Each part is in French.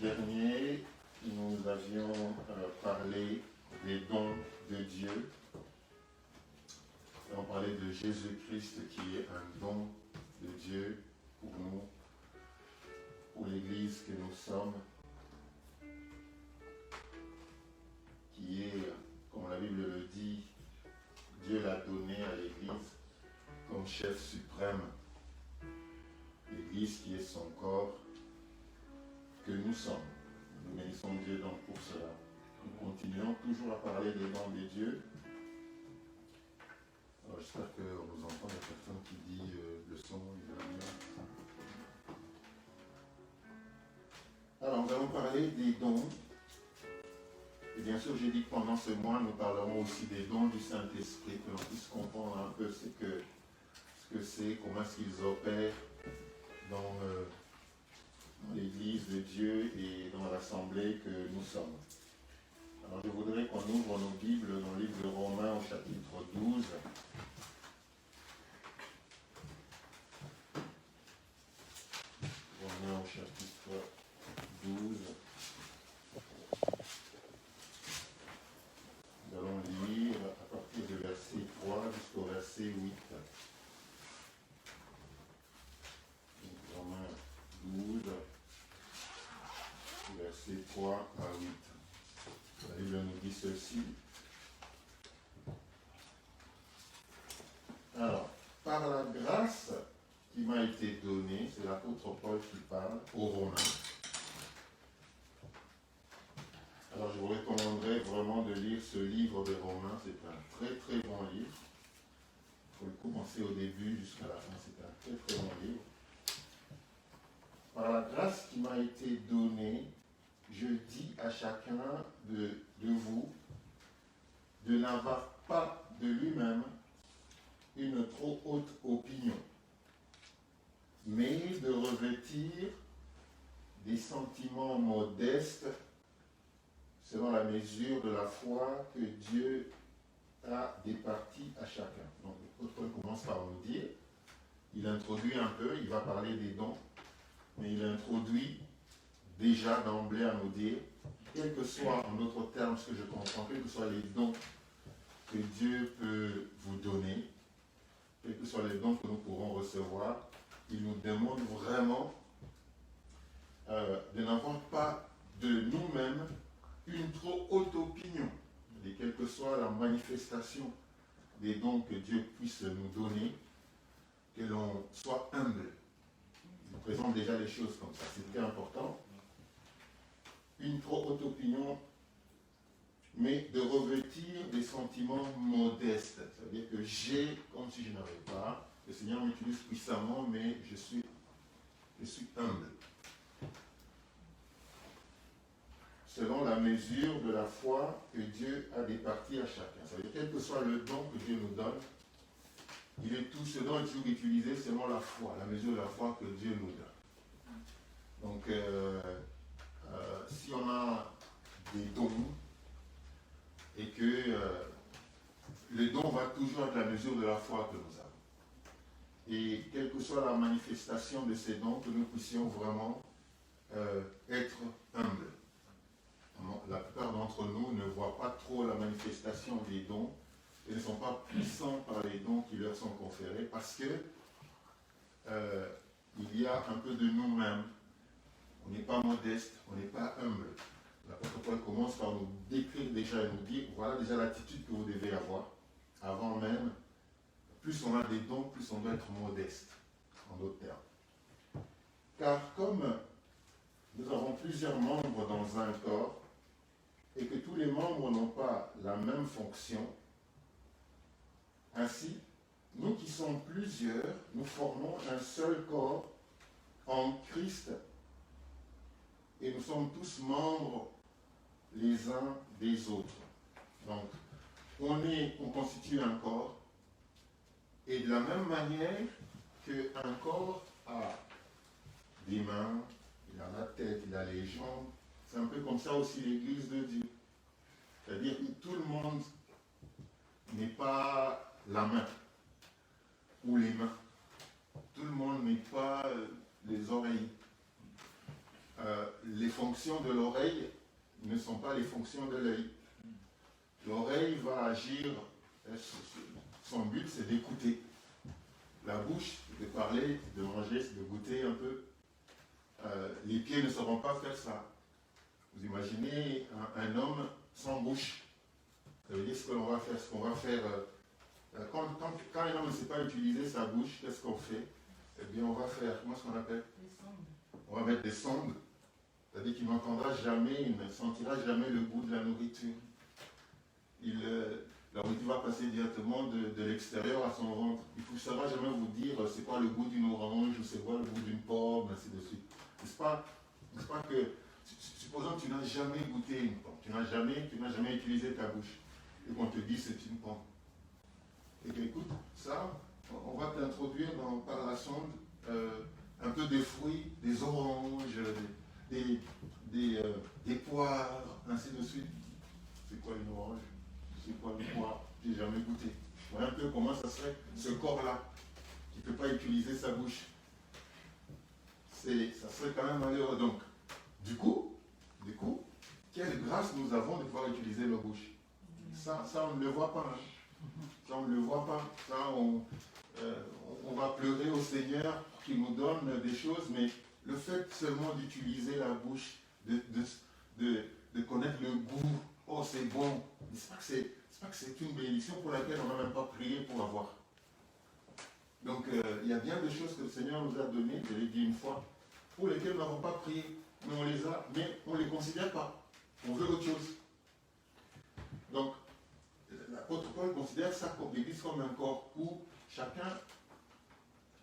dernier, nous avions parlé des dons de Dieu. Et on parlait de Jésus-Christ qui est un don de Dieu pour nous, pour l'Église que nous sommes, qui est, comme la Bible le dit, Dieu l'a donné à l'Église comme chef suprême. L'Église qui est son corps, que nous sommes. Nous bénissons Dieu donc pour cela. Nous continuons toujours à parler des dons de Dieu. Alors j'espère qu'on nous entend, il y a personne qui dit le son, il va bien. Alors nous allons parler des dons. Et bien sûr, j'ai dit que pendant ce mois, nous parlerons aussi des dons du Saint-Esprit, que l'on puisse comprendre un peu ce que c'est, comment est-ce qu'ils opèrent dans l'Église de Dieu et dans l'Assemblée que nous sommes. Alors je voudrais qu'on ouvre nos Bibles dans le livre de Romains au chapitre 12. Romains au chapitre 12. Nous allons lire à partir du verset 3 jusqu'au verset 8. Donc, Romains 12, verset 3 à 8. La Bible nous dit ceci. Alors, par la grâce qui m'a été donnée, c'est l'apôtre Paul qui parle aux Romains. Alors, je vous recommanderais vraiment de lire ce livre de Romains. C'est un très très bon livre. Il faut le commencer au début jusqu'à la fin. C'est un très très bon livre. Par la grâce qui m'a été donnée, je dis à chacun de vous de n'avoir pas de lui-même une trop haute opinion, mais de revêtir des sentiments modestes selon la mesure de la foi que Dieu a départie à chacun. Donc, l'apôtre Paul commence par nous dire, il introduit un peu, il va parler des dons, mais il introduit déjà d'emblée à nous dire, quel que soit, en d'autres termes, ce que je comprends, quels que soient les dons que Dieu peut vous donner, quels que soient les dons que nous pourrons recevoir, il nous demande vraiment de n'avoir pas de nous-mêmes une trop haute opinion. Et quelle que soit la manifestation des dons que Dieu puisse nous donner, que l'on soit humble. Il présente déjà les choses comme ça, c'est très important. Une trop haute opinion, mais de revêtir des sentiments modestes. C'est-à-dire que j'ai, comme si je n'avais pas, le Seigneur m'utilise puissamment, mais je suis humble. Selon la mesure de la foi que Dieu a départie à chacun. C'est-à-dire, quel que soit le don que Dieu nous donne, ce don est toujours utilisé selon la foi, la mesure de la foi que Dieu nous donne. Donc, si on a des dons, et que le don va toujours être la mesure de la foi que nous avons. Et quelle que soit la manifestation de ces dons, que nous puissions vraiment être humbles. La plupart d'entre nous ne voient pas trop la manifestation des dons et ne sont pas puissants par les dons qui leur sont conférés parce que il y a un peu de nous-mêmes. On n'est pas modeste, on n'est pas humble. L'apôtre Paul commence par nous décrire déjà et nous dire, voilà déjà l'attitude que vous devez avoir, avant même. Plus on a des dons, plus on doit être modeste, en d'autres termes. Car comme nous avons plusieurs membres dans un corps, et que tous les membres n'ont pas la même fonction, ainsi, nous qui sommes plusieurs, nous formons un seul corps en Christ, et nous sommes tous membres les uns des autres. Donc, on constitue un corps, et de la même manière qu'un corps a des mains, il a la tête, il a les jambes, c'est un peu comme ça aussi l'Église de Dieu. C'est-à-dire que tout le monde n'est pas la main ou les mains. Tout le monde n'est pas les oreilles. les fonctions de l'oreille ne sont pas les fonctions de l'œil. L'oreille va agir, son but c'est d'écouter. La bouche, c'est de parler, c'est de manger, c'est de goûter un peu. Les pieds ne sauront pas faire ça. Vous imaginez un homme sans bouche. Ça veut dire ce que l'on va faire, quand un homme ne sait pas utiliser sa bouche, qu'est-ce qu'on fait? Eh bien, on va faire, comment est-ce qu'on appelle? Des sondes. On va mettre des sondes. C'est-à-dire qu'il n'entendra jamais, il ne sentira jamais le goût de la nourriture. La nourriture va passer directement de l'extérieur à son ventre. Il ne saura jamais vous dire c'est quoi le goût d'une orange ou c'est quoi le goût d'une pomme, ainsi de suite. N'est-ce pas que, supposons que tu n'as jamais goûté une pomme, tu n'as jamais utilisé ta bouche, et qu'on te dit c'est une pomme. Et que, écoute, ça, on va t'introduire par la sonde un peu des fruits, des oranges, des poires, ainsi de suite. C'est quoi une orange? C'est quoi une poire? J'ai jamais goûté. Voilà un peu comment ça serait ce corps-là, qui ne peut pas utiliser sa bouche. Ça serait quand même malheureux. Donc, du coup, quelle grâce nous avons de pouvoir utiliser nos bouches. Ça on ne le voit pas. Hein. Ça, on ne le voit pas. Ça, on va pleurer au Seigneur pour qu'il nous donne des choses, mais le fait seulement d'utiliser la bouche, de connaître le goût, oh c'est bon, c'est pas que c'est une bénédiction pour laquelle on n'a même pas prié pour avoir. Donc il y a bien des choses que le Seigneur nous a données, je l'ai dit une fois, pour lesquelles nous n'avons pas prié, mais on ne les considère pas. On veut autre chose. Donc, l'apôtre Paul considère ça comme l'Église comme un corps où chacun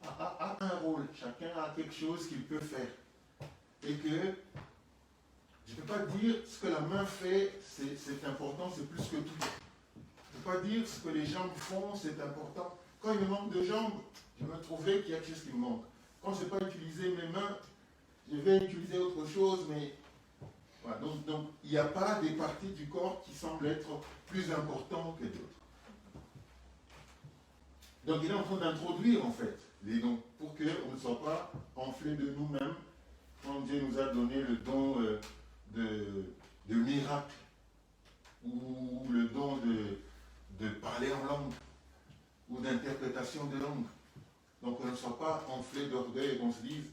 a un rôle, chacun a quelque chose qu'il peut faire. Et que je ne peux pas dire ce que la main fait, c'est important, c'est plus que tout. Je ne peux pas dire ce que les jambes font, c'est important. Quand il me manque de jambes, je me trouverai qu'il y a quelque chose qui me manque. Quand je ne sais pas utiliser mes mains, je vais utiliser autre chose, mais voilà. Donc il n'y a pas des parties du corps qui semblent être plus importantes que d'autres. Donc il est en train d'introduire en fait les dons pour qu'on ne soit pas enflé de nous-mêmes quand Dieu nous a donné le don de miracle ou le don de parler en langue ou d'interprétation de langue. Donc on ne soit pas enflé d'orgueil et qu'on se dise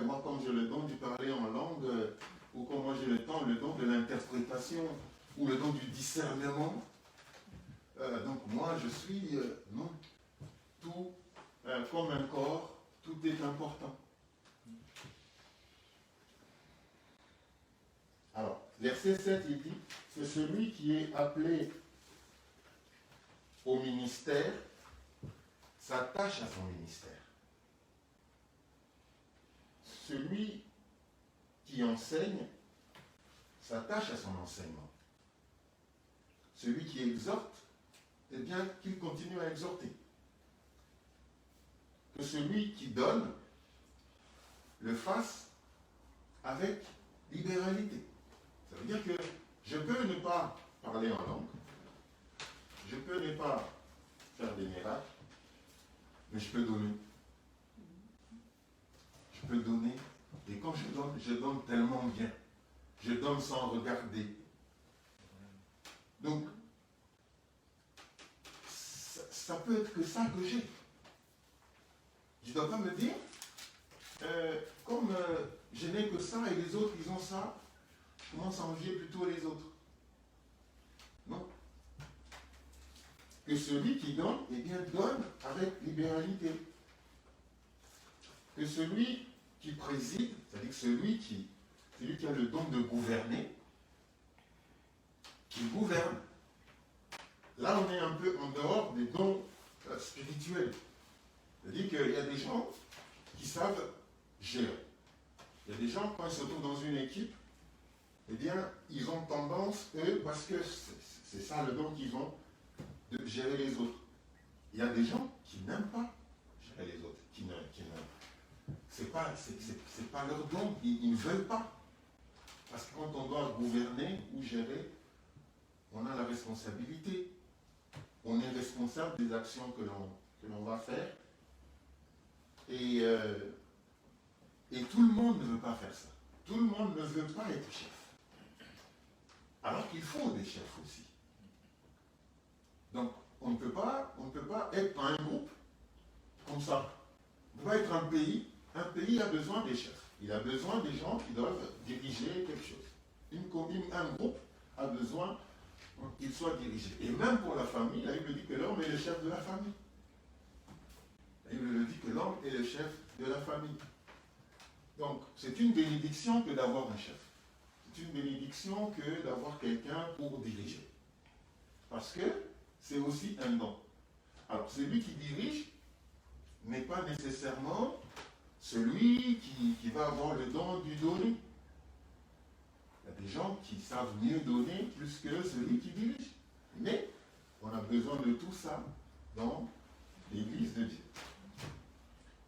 moi comme j'ai le don de parler en langue ou comme moi j'ai le don de l'interprétation ou le don du discernement, donc moi je suis non, tout comme un corps, tout est important. Alors, verset 7, il dit, c'est celui qui est appelé au ministère, s'attache à son ministère. Celui qui enseigne s'attache à son enseignement. Celui qui exhorte, eh bien, qu'il continue à exhorter. Que celui qui donne le fasse avec libéralité. Ça veut dire que je peux ne pas parler en langue, je peux ne pas faire des miracles, mais je peux donner. Je peux donner, et quand je donne tellement bien. Je donne sans regarder. Donc, ça peut être que ça que j'ai. Je ne dois pas me dire, comme je n'ai que ça et les autres, ils ont ça, je commence à envier plutôt les autres. Non. Que celui qui donne, eh bien, donne avec libéralité. Que celui qui préside, c'est-à-dire celui qui a le don de gouverner, qui gouverne. Là, on est un peu en dehors des dons spirituels. C'est-à-dire qu'il y a des gens qui savent gérer. Il y a des gens, quand ils se trouvent dans une équipe, eh bien, ils ont tendance, eux, parce que c'est ça le don qu'ils ont, de gérer les autres. Il y a des gens qui n'aiment pas gérer les autres, c'est pas leur don, ils ne veulent pas. Parce que quand on doit gouverner ou gérer, on a la responsabilité. On est responsable des actions que l'on va faire. Et tout le monde ne veut pas faire ça. tout le monde ne veut pas être chef. Alors qu'il faut des chefs aussi. Donc, on ne peut pas être un groupe comme ça. On ne peut pas être un pays. Un pays a besoin des chefs. Il a besoin des gens qui doivent diriger quelque chose. Un groupe a besoin qu'il soit dirigé. Et même pour la famille, la Bible dit que l'homme est le chef de la famille. La Bible dit que l'homme est le chef de la famille. Donc, c'est une bénédiction que d'avoir un chef. C'est une bénédiction que d'avoir quelqu'un pour diriger. Parce que c'est aussi un don. Alors, celui qui dirige n'est pas nécessairement celui qui va avoir le don du donner. Il y a des gens qui savent mieux donner plus que celui qui dirige. Mais on a besoin de tout ça dans l'Église de Dieu.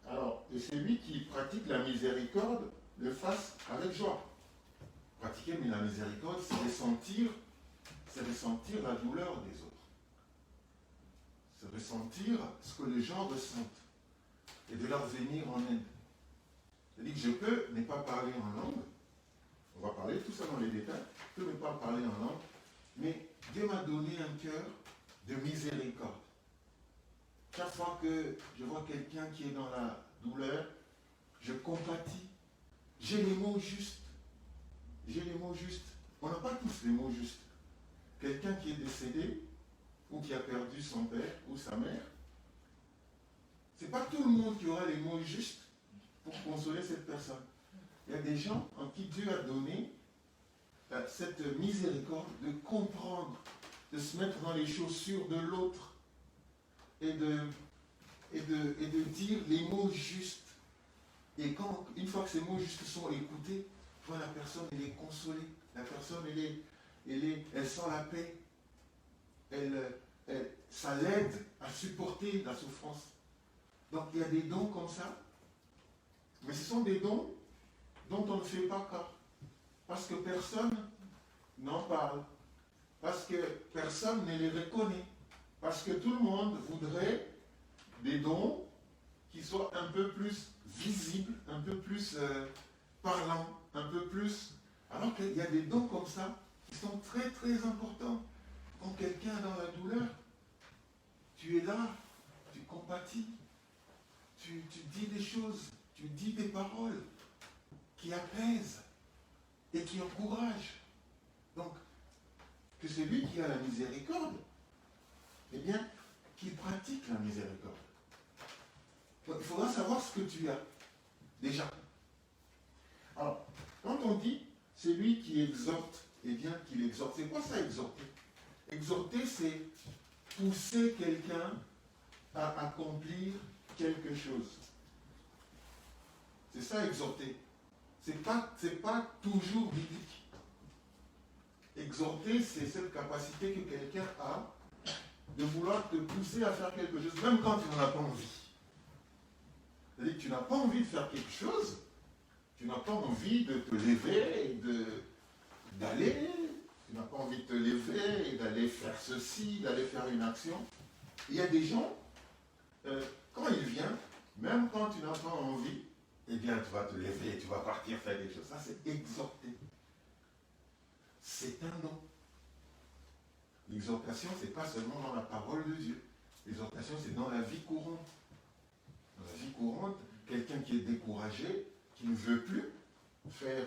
Alors, et celui qui pratique la miséricorde le fasse avec joie. Pratiquer la miséricorde, c'est ressentir la douleur des autres. C'est ressentir ce que les gens ressentent et de leur venir en aide. C'est-à-dire que je peux ne pas parler en langue, on va parler tout ça dans les détails, je peux ne pas parler en langue, mais Dieu m'a donné un cœur de miséricorde. Chaque fois que je vois quelqu'un qui est dans la douleur, je compatis. J'ai les mots justes. J'ai les mots justes. On n'a pas tous les mots justes. Quelqu'un qui est décédé, ou qui a perdu son père ou sa mère, c'est pas tout le monde qui aura les mots justes pour consoler cette personne. Il y a des gens en qui Dieu a donné cette miséricorde de comprendre, de se mettre dans les chaussures de l'autre et de dire les mots justes. Et une fois que ces mots justes sont écoutés, la personne elle est consolée, la personne elle sent la paix, ça l'aide à supporter la souffrance. Donc il y a des dons comme ça, mais ce sont des dons dont on ne fait pas cas, parce que personne n'en parle, parce que personne ne les reconnaît, parce que tout le monde voudrait des dons qui soient un peu plus visibles, un peu plus parlants, un peu plus... Alors qu'il y a des dons comme ça qui sont très très importants. Quand quelqu'un est dans la douleur, tu es là, tu compatis, tu dis des choses, tu dis des paroles qui apaisent et qui encouragent. Donc, que celui qui a la miséricorde, eh bien, qu'il pratique la miséricorde. Donc, il faudra savoir ce que tu as, déjà. Alors, quand on dit celui qui exhorte, eh bien, qu'il exhorte. C'est quoi ça, exhorter? Exhorter, c'est pousser quelqu'un à accomplir quelque chose. C'est ça, exhorter. C'est pas toujours biblique. Exhorter, c'est cette capacité que quelqu'un a de vouloir te pousser à faire quelque chose, même quand tu n'en as pas envie. C'est-à-dire que tu n'as pas envie de faire quelque chose, tu n'as pas envie de te lever et d'aller, tu n'as pas envie de te lever et d'aller faire ceci, d'aller faire une action. Il y a des gens, quand ils viennent, même quand tu n'as pas envie, eh bien tu vas te lever et tu vas partir faire quelque chose. Ça, c'est exhorter. C'est un don. L'exhortation, ce n'est pas seulement dans la parole de Dieu. L'exhortation, c'est dans la vie courante. Dans la vie courante, quelqu'un qui est découragé, qui ne veut plus faire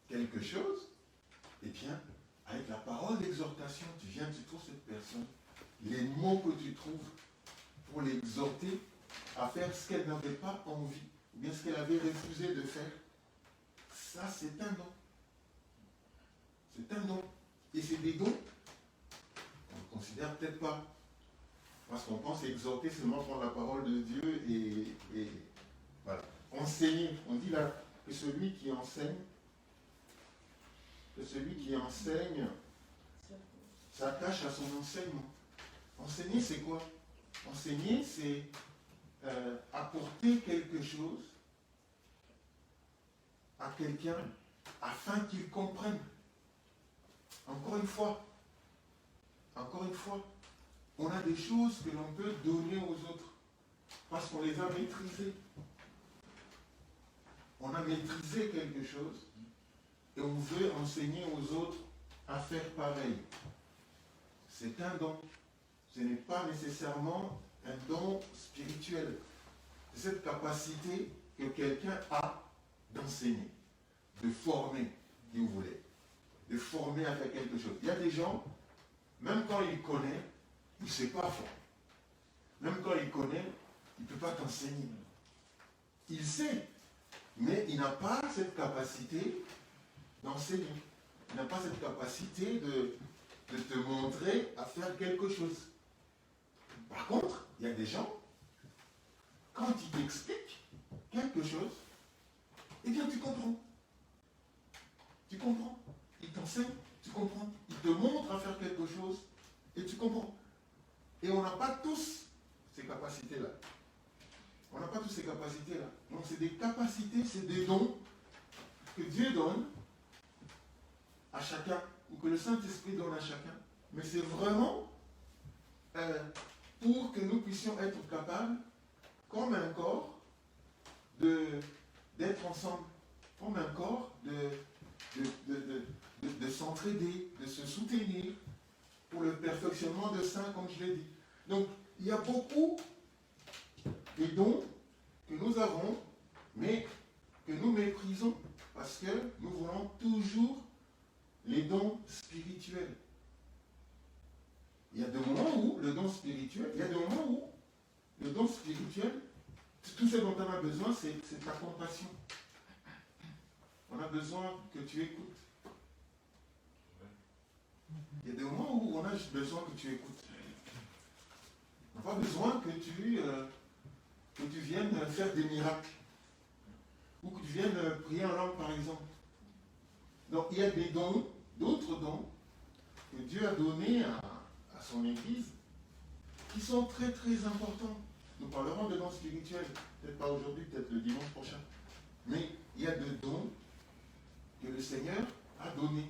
quelque chose, eh bien, avec la parole d'exhortation, tu viens, tu trouves cette personne, les mots que tu trouves pour l'exhorter à faire ce qu'elle n'avait pas envie, ou bien ce qu'elle avait refusé de faire, ça, c'est un don. C'est un don. Et c'est des dons qu'on ne considère peut-être pas. Parce qu'on pense exhorter seulement prendre la parole de Dieu et voilà. Enseigner. On dit là que celui qui enseigne s'attache à son enseignement. Enseigner, c'est quoi? Enseigner, c'est apporter quelque chose à quelqu'un afin qu'il comprenne. Encore une fois, on a des choses que l'on peut donner aux autres parce qu'on les a maîtrisées. On a maîtrisé quelque chose et on veut enseigner aux autres à faire pareil. C'est un don. Ce n'est pas nécessairement un don spirituel. C'est cette capacité que quelqu'un a d'enseigner, de former, si vous voulez, de former à faire quelque chose. Il y a des gens, même quand il connaît, il ne sait pas faire. Même quand il connaît, il ne peut pas t'enseigner. Il sait, mais il n'a pas cette capacité d'enseigner. Il n'a pas cette capacité de te montrer à faire quelque chose. Par contre, il y a des gens, quand ils t'expliquent quelque chose, eh bien tu comprends. Tu comprends. Il t'enseigne, tu comprends. Il te montre à faire quelque chose et tu comprends. Et on n'a pas tous ces capacités-là. On n'a pas tous ces capacités-là. Donc c'est des capacités, c'est des dons que Dieu donne à chacun, ou que le Saint-Esprit donne à chacun. Mais c'est vraiment pour que nous puissions être capables, comme un corps, d'être ensemble, comme un corps, de s'entraider, de se soutenir pour le perfectionnement de saints, comme je l'ai dit. Donc, il y a beaucoup de dons que nous avons, mais que nous méprisons, parce que nous voulons toujours les dons spirituels. Il y a des moments où le don spirituel, tout ce dont on a besoin, c'est ta compassion. On a besoin que tu écoutes. Il y a des moments où on a juste besoin que tu écoutes. On n'a pas besoin que tu viennes faire des miracles. Ou que tu viennes prier en langue, par exemple. Donc il y a des dons, d'autres dons, que Dieu a donnés à son Église, qui sont très très importants. Nous parlerons de dons spirituels, peut-être pas aujourd'hui, peut-être le dimanche prochain. Mais il y a des dons que le Seigneur a donnés.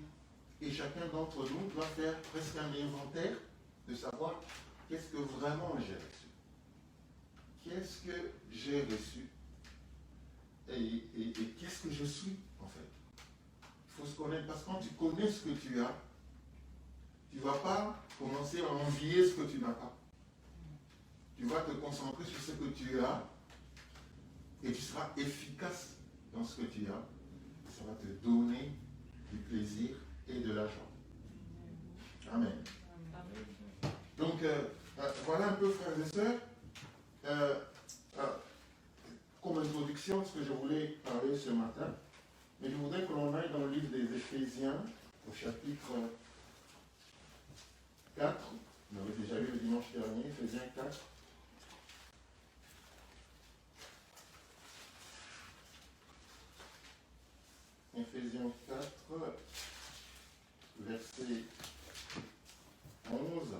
Et chacun d'entre nous doit faire presque un inventaire de savoir qu'est-ce que vraiment j'ai reçu. Qu'est-ce que j'ai reçu et qu'est-ce que je suis, en fait. Il faut se connaître, parce que quand tu connais ce que tu as, tu ne vas pas commencer à envier ce que tu n'as pas. Tu vas te concentrer sur ce que tu as et tu seras efficace dans ce que tu as. Ça va te donner du plaisir et de la joie. Amen. Donc, voilà un peu, frères et sœurs, comme introduction, ce que je voulais parler ce matin. Mais je voudrais que l'on aille dans le livre des Éphésiens, au chapitre 4. On avait déjà lu le dimanche dernier, Éphésiens 4. Éphésiens 4, verset 11.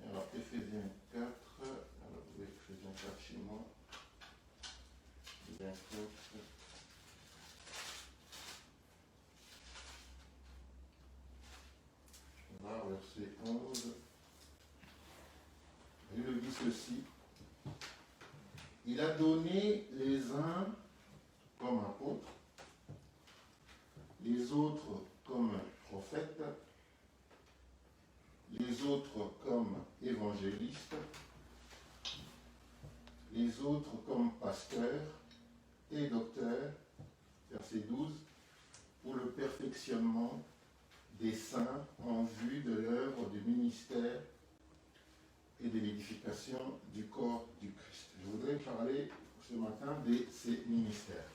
Alors, Éphésiens 4, alors vous avez Éphésiens 4 chez moi. Éphésiens 4. Voilà, verset 11. Il le dit ceci. Il a donné les uns comme apôtres, les autres comme prophètes, les autres comme évangélistes, les autres comme pasteurs et docteurs, verset 12, pour le perfectionnement des saints en vue de l'œuvre du ministère et de l'édification du corps du Christ. Je voudrais parler ce matin de ces ministères.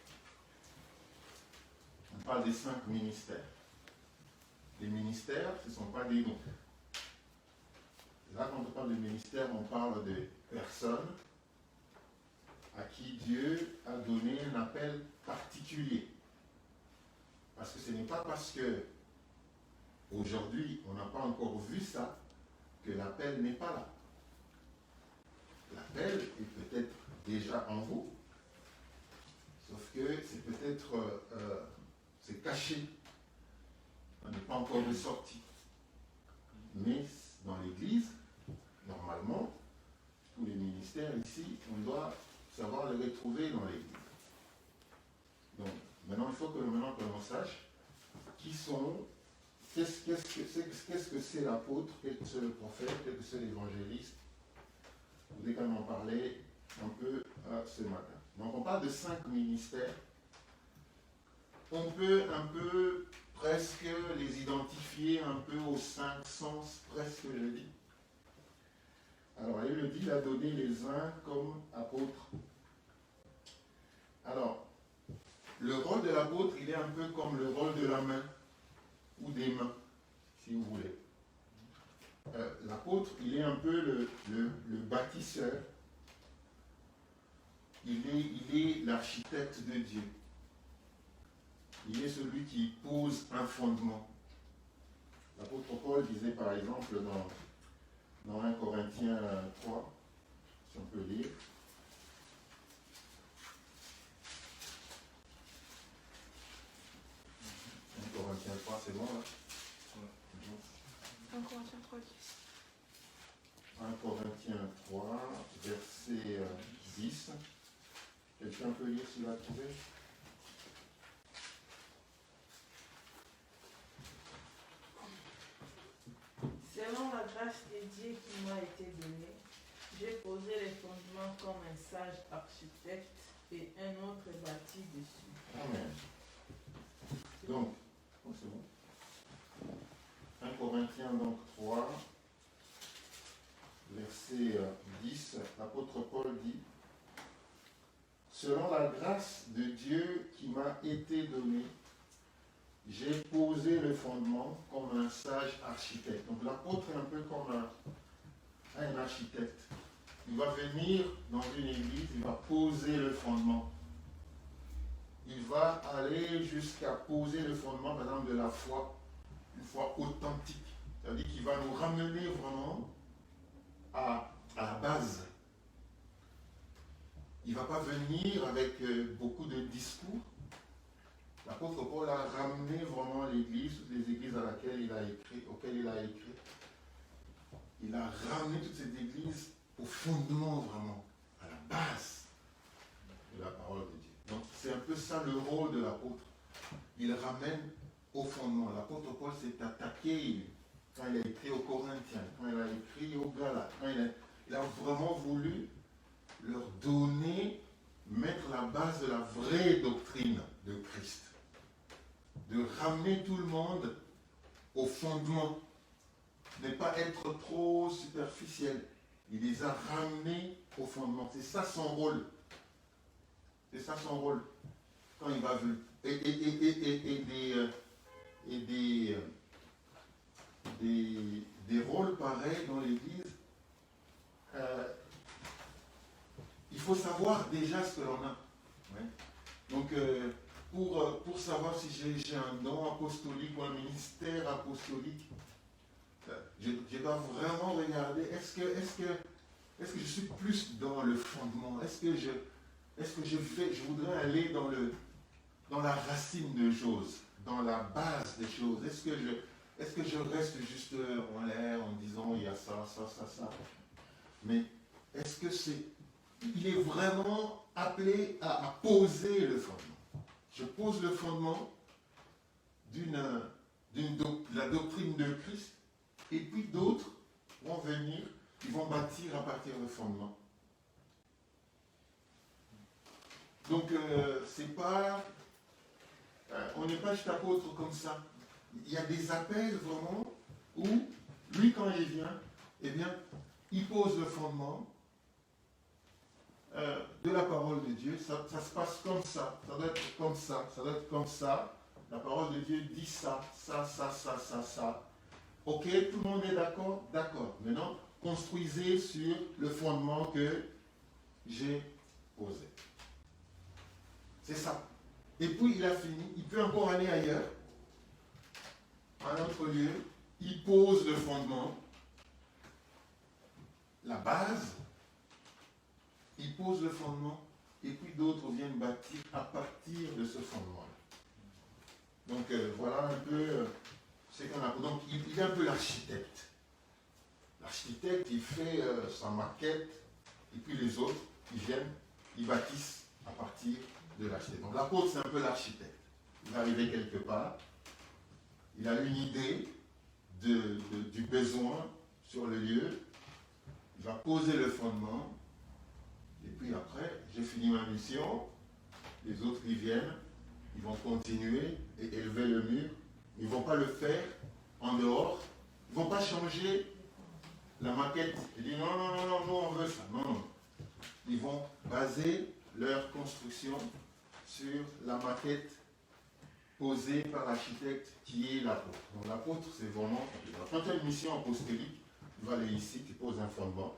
On parle des 5 ministères. Les ministères, ce ne sont pas des noms. Là, quand on parle de ministère, on parle de personnes à qui Dieu a donné un appel particulier. Parce que ce n'est pas parce que aujourd'hui, on n'a pas encore vu ça, que l'appel n'est pas là. L'appel est peut-être déjà en vous, sauf que c'est peut-être c'est caché, on n'est pas encore ressorti. Mais dans l'Église, normalement, tous les ministères ici, on doit savoir les retrouver dans l'Église. Donc, maintenant, il faut que l'on sache qui sont, qu'est-ce que c'est l'apôtre, qu'est-ce que c'est le prophète, qu'est-ce que c'est l'évangéliste. Vous allez quand même en parler un peu ce matin. Donc, on parle de 5 ministères. On peut un peu presque les identifier un peu aux 5 sens, presque je dis. Alors, il le dit, il a donné les uns comme apôtres. Alors, le rôle de l'apôtre, il est un peu comme le rôle de la main, ou des mains, si vous voulez. L'apôtre, il est un peu le bâtisseur. Il est l'architecte de Dieu. Il est celui qui pose un fondement. L'apôtre Paul disait par exemple dans 1 Corinthiens 3, si on peut lire. 1 Corinthiens 3, c'est bon là? 1 Corinthiens 3, 10. 1 Corinthiens 3, verset 10. Quelqu'un peut lire s'il a trouvé? Selon la grâce de Dieu qui m'a été donnée, j'ai posé les fondements comme un sage architecte et un autre bâti dessus. Amen. Donc, c'est bon. 1 Corinthiens donc 3, verset 10, l'apôtre Paul dit: selon la grâce de Dieu qui m'a été donnée, j'ai posé le fondement comme un sage architecte. Donc l'apôtre est un peu comme un architecte. Il va venir dans une église, il va poser le fondement. Il va aller jusqu'à poser le fondement, par exemple, de la foi, une foi authentique. C'est-à-dire qu'il va nous ramener vraiment à la base. Il ne va pas venir avec beaucoup de discours. L'apôtre Paul a ramené vraiment l'Église, toutes les églises auxquelles il a écrit. Il a ramené toutes ces églises au fondement vraiment, à la base de la parole de Dieu. Donc c'est un peu ça le rôle de l'apôtre. Il ramène au fondement. L'apôtre Paul s'est attaqué quand il a écrit aux Corinthiens, quand il a écrit aux Galates, quand il a vraiment voulu leur donner, mettre la base de la vraie doctrine de Christ. De ramener tout le monde au fondement. Ne pas être trop superficiel. Il les a ramenés au fondement. C'est ça son rôle. C'est ça son rôle. Quand il va venir. Des rôles pareils dans l'Église, il faut savoir déjà ce que l'on a. Ouais. Donc, pour savoir si j'ai un don apostolique ou un ministère apostolique, je dois vraiment regarder, est-ce que je suis plus dans le fondement? Est-ce que je voudrais aller dans la racine des choses, dans la base des choses? Est-ce que je reste juste en l'air en disant il y a ça? Mais est-ce que il est vraiment appelé à poser le fondement? Je pose le fondement de la doctrine de Christ, et puis d'autres vont venir, ils vont bâtir à partir du fondement. Donc, c'est pas... on n'est pas juste apôtre comme ça. Il y a des appels vraiment où, lui quand il vient, eh bien, il pose le fondement de la parole de Dieu. Ça se passe comme ça. Ça doit être comme ça. Ça doit être comme ça. La parole de Dieu dit ça. Ok, tout le monde est d'accord? D'accord. Maintenant, construisez sur le fondement que j'ai posé. C'est ça. Et puis, il a fini. Il peut encore aller ailleurs, à un autre lieu. Il pose le fondement, la base. Il pose le fondement, et puis d'autres viennent bâtir à partir de ce fondement-là. Donc, voilà un peu ce qu'on a. Donc, il est un peu l'architecte. L'architecte, il fait sa maquette, et puis les autres, ils viennent, ils bâtissent à partir de l'architecte. Donc l'apôtre, c'est un peu l'architecte. Il est arrivé quelque part, il a une idée du besoin sur le lieu, il va poser le fondement, et puis après, j'ai fini ma mission, les autres ils viennent, ils vont continuer et élever le mur, ils ne vont pas le faire en dehors, ils ne vont pas changer la maquette. Ils disent non, non, non, non, nous on veut ça. Non, non. Ils vont baser leur construction sur la maquette posée par l'architecte qui est l'apôtre. Donc l'apôtre, c'est vraiment, quand tu as une mission apostolique, tu vas aller ici, tu poses un fondement.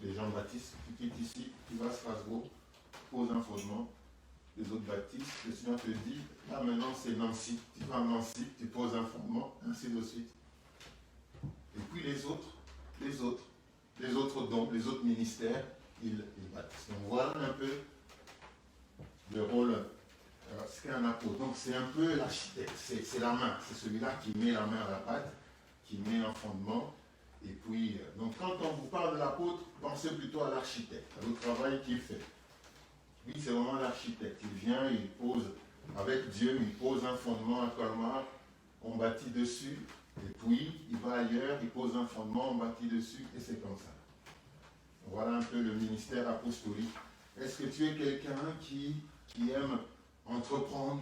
Les gens baptisent, tu quittes ici, tu vas à Strasbourg, tu poses un fondement. Les autres baptisent, le Seigneur te dit, là maintenant c'est Nancy, tu vas à Nancy, tu poses un fondement, ainsi de suite. Et puis les autres dons, les autres ministères, ils bâtissent. Donc voilà un peu le rôle, ce qu'est un apôtre. Donc c'est un peu l'architecte, c'est la main, c'est celui-là qui met la main à la pâte, qui met un fondement. Et puis, donc quand on vous parle de l'apôtre, pensez plutôt à l'architecte, au travail qu'il fait. Lui, c'est vraiment l'architecte. Il vient, il pose, avec Dieu, il pose un fondement à Colmar, on bâtit dessus, et puis il va ailleurs, il pose un fondement, on bâtit dessus, et c'est comme ça. Voilà un peu le ministère apostolique. Est-ce que tu es quelqu'un qui aime entreprendre,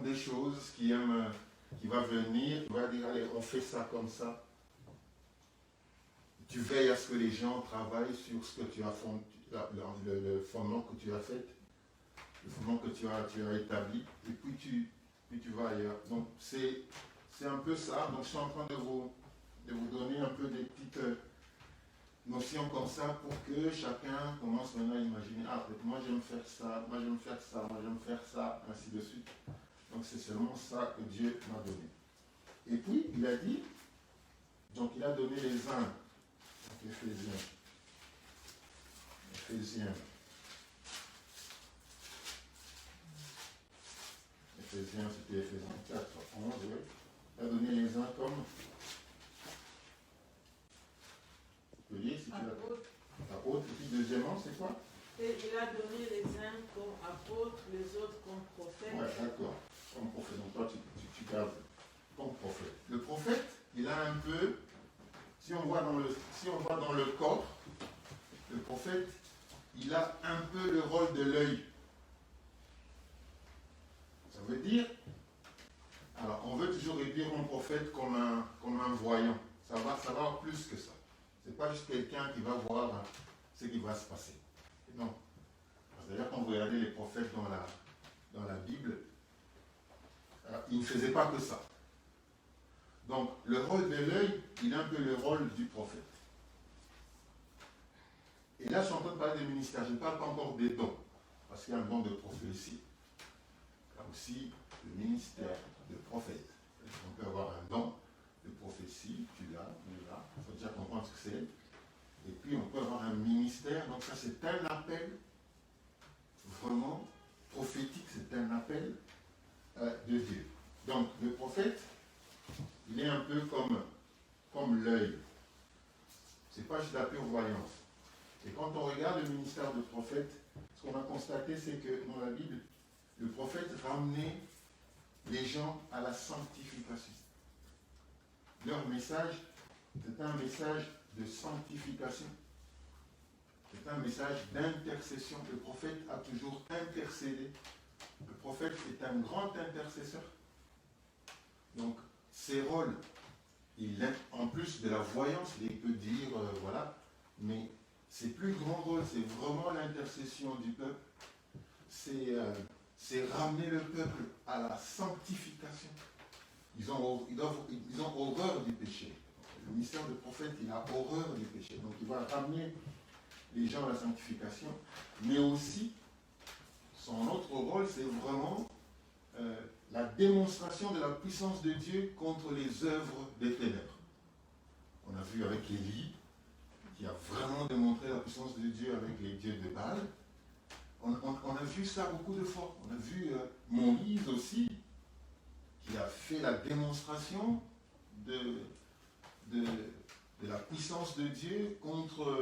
des choses, qui va venir, qui va dire, allez, on fait ça comme ça. Tu veilles à ce que les gens travaillent sur ce que tu as fondé, le fondement que tu as fait, le fondement que tu as établi, et puis tu vas ailleurs. Donc c'est un peu ça. Donc je suis en train de vous donner un peu des petites notions comme ça pour que chacun commence maintenant à imaginer, ah peut-être moi j'aime faire ça, moi j'aime faire ça, moi j'aime faire ça, ainsi de suite. Donc c'est seulement ça que Dieu m'a donné. Et puis il a dit, donc il a donné les uns. Éphésiens, c'était Éphésiens 4, 11, oui. Il a donné les uns comme. Tu peux lire si tu l'as. Apôtre. Et puis deuxièmement, c'est quoi? Et il a donné les uns comme apôtres, les autres comme prophètes. Ouais, d'accord. Comme prophète. Donc toi, tu gardes comme prophète. Le prophète, il a un peu. Si on voit dans le corps, le prophète, il a un peu le rôle de l'œil. Ça veut dire, alors on veut toujours réduire un prophète comme un voyant. Ça va avoir plus que ça. Ce n'est pas juste quelqu'un qui va voir ce qui va se passer. Non. C'est-à-dire quand vous regardez les prophètes dans la Bible, ils ne faisaient pas que ça. Donc, le rôle de l'œil, il a un peu le rôle du prophète. Et là, je suis en train de parler des ministères. Je ne parle pas encore des dons, parce qu'il y a un don de prophétie. Il y a aussi le ministère de prophète. On peut avoir un don de prophétie, tu l'as, il faut déjà comprendre ce que c'est. Et puis, on peut avoir un ministère. Donc, ça, c'est un appel vraiment prophétique, c'est un appel de Dieu. Donc, le prophète, il est un peu comme l'œil. Ce n'est pas juste la pure voyance. Et quand on regarde le ministère de prophète, ce qu'on a constaté, c'est que dans la Bible, le prophète ramenait les gens à la sanctification. Leur message, c'est un message de sanctification. C'est un message d'intercession. Le prophète a toujours intercédé. Le prophète est un grand intercesseur. Donc, ses rôles, en plus de la voyance, il peut dire, voilà, mais ses plus grands rôles, c'est vraiment l'intercession du peuple. C'est ramener le peuple à la sanctification. Ils ont horreur du péché. Le ministère de prophète, il a horreur du péché. Donc il va ramener les gens à la sanctification. Mais aussi, son autre rôle, c'est vraiment la démonstration de la puissance de Dieu contre les œuvres des ténèbres. On a vu avec Élie, qui a vraiment démontré la puissance de Dieu avec les dieux de Baal. On a vu ça beaucoup de fois. On a vu Moïse aussi, qui a fait la démonstration de la puissance de Dieu contre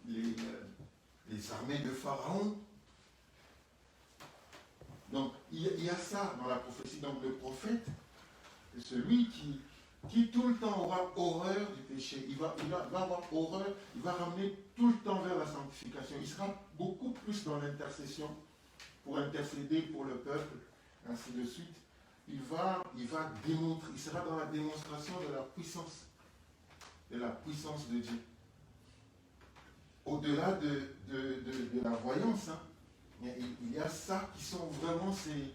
les armées de Pharaon. Donc il y a ça dans la prophétie. Donc le prophète, c'est celui qui tout le temps aura horreur du péché. Il va avoir horreur, il va ramener tout le temps vers la sanctification. Il sera beaucoup plus dans l'intercession pour intercéder pour le peuple, ainsi de suite. Il va démontrer, il sera dans la démonstration de la puissance de Dieu. Au-delà de la voyance, hein, il y a ça qui sont vraiment ces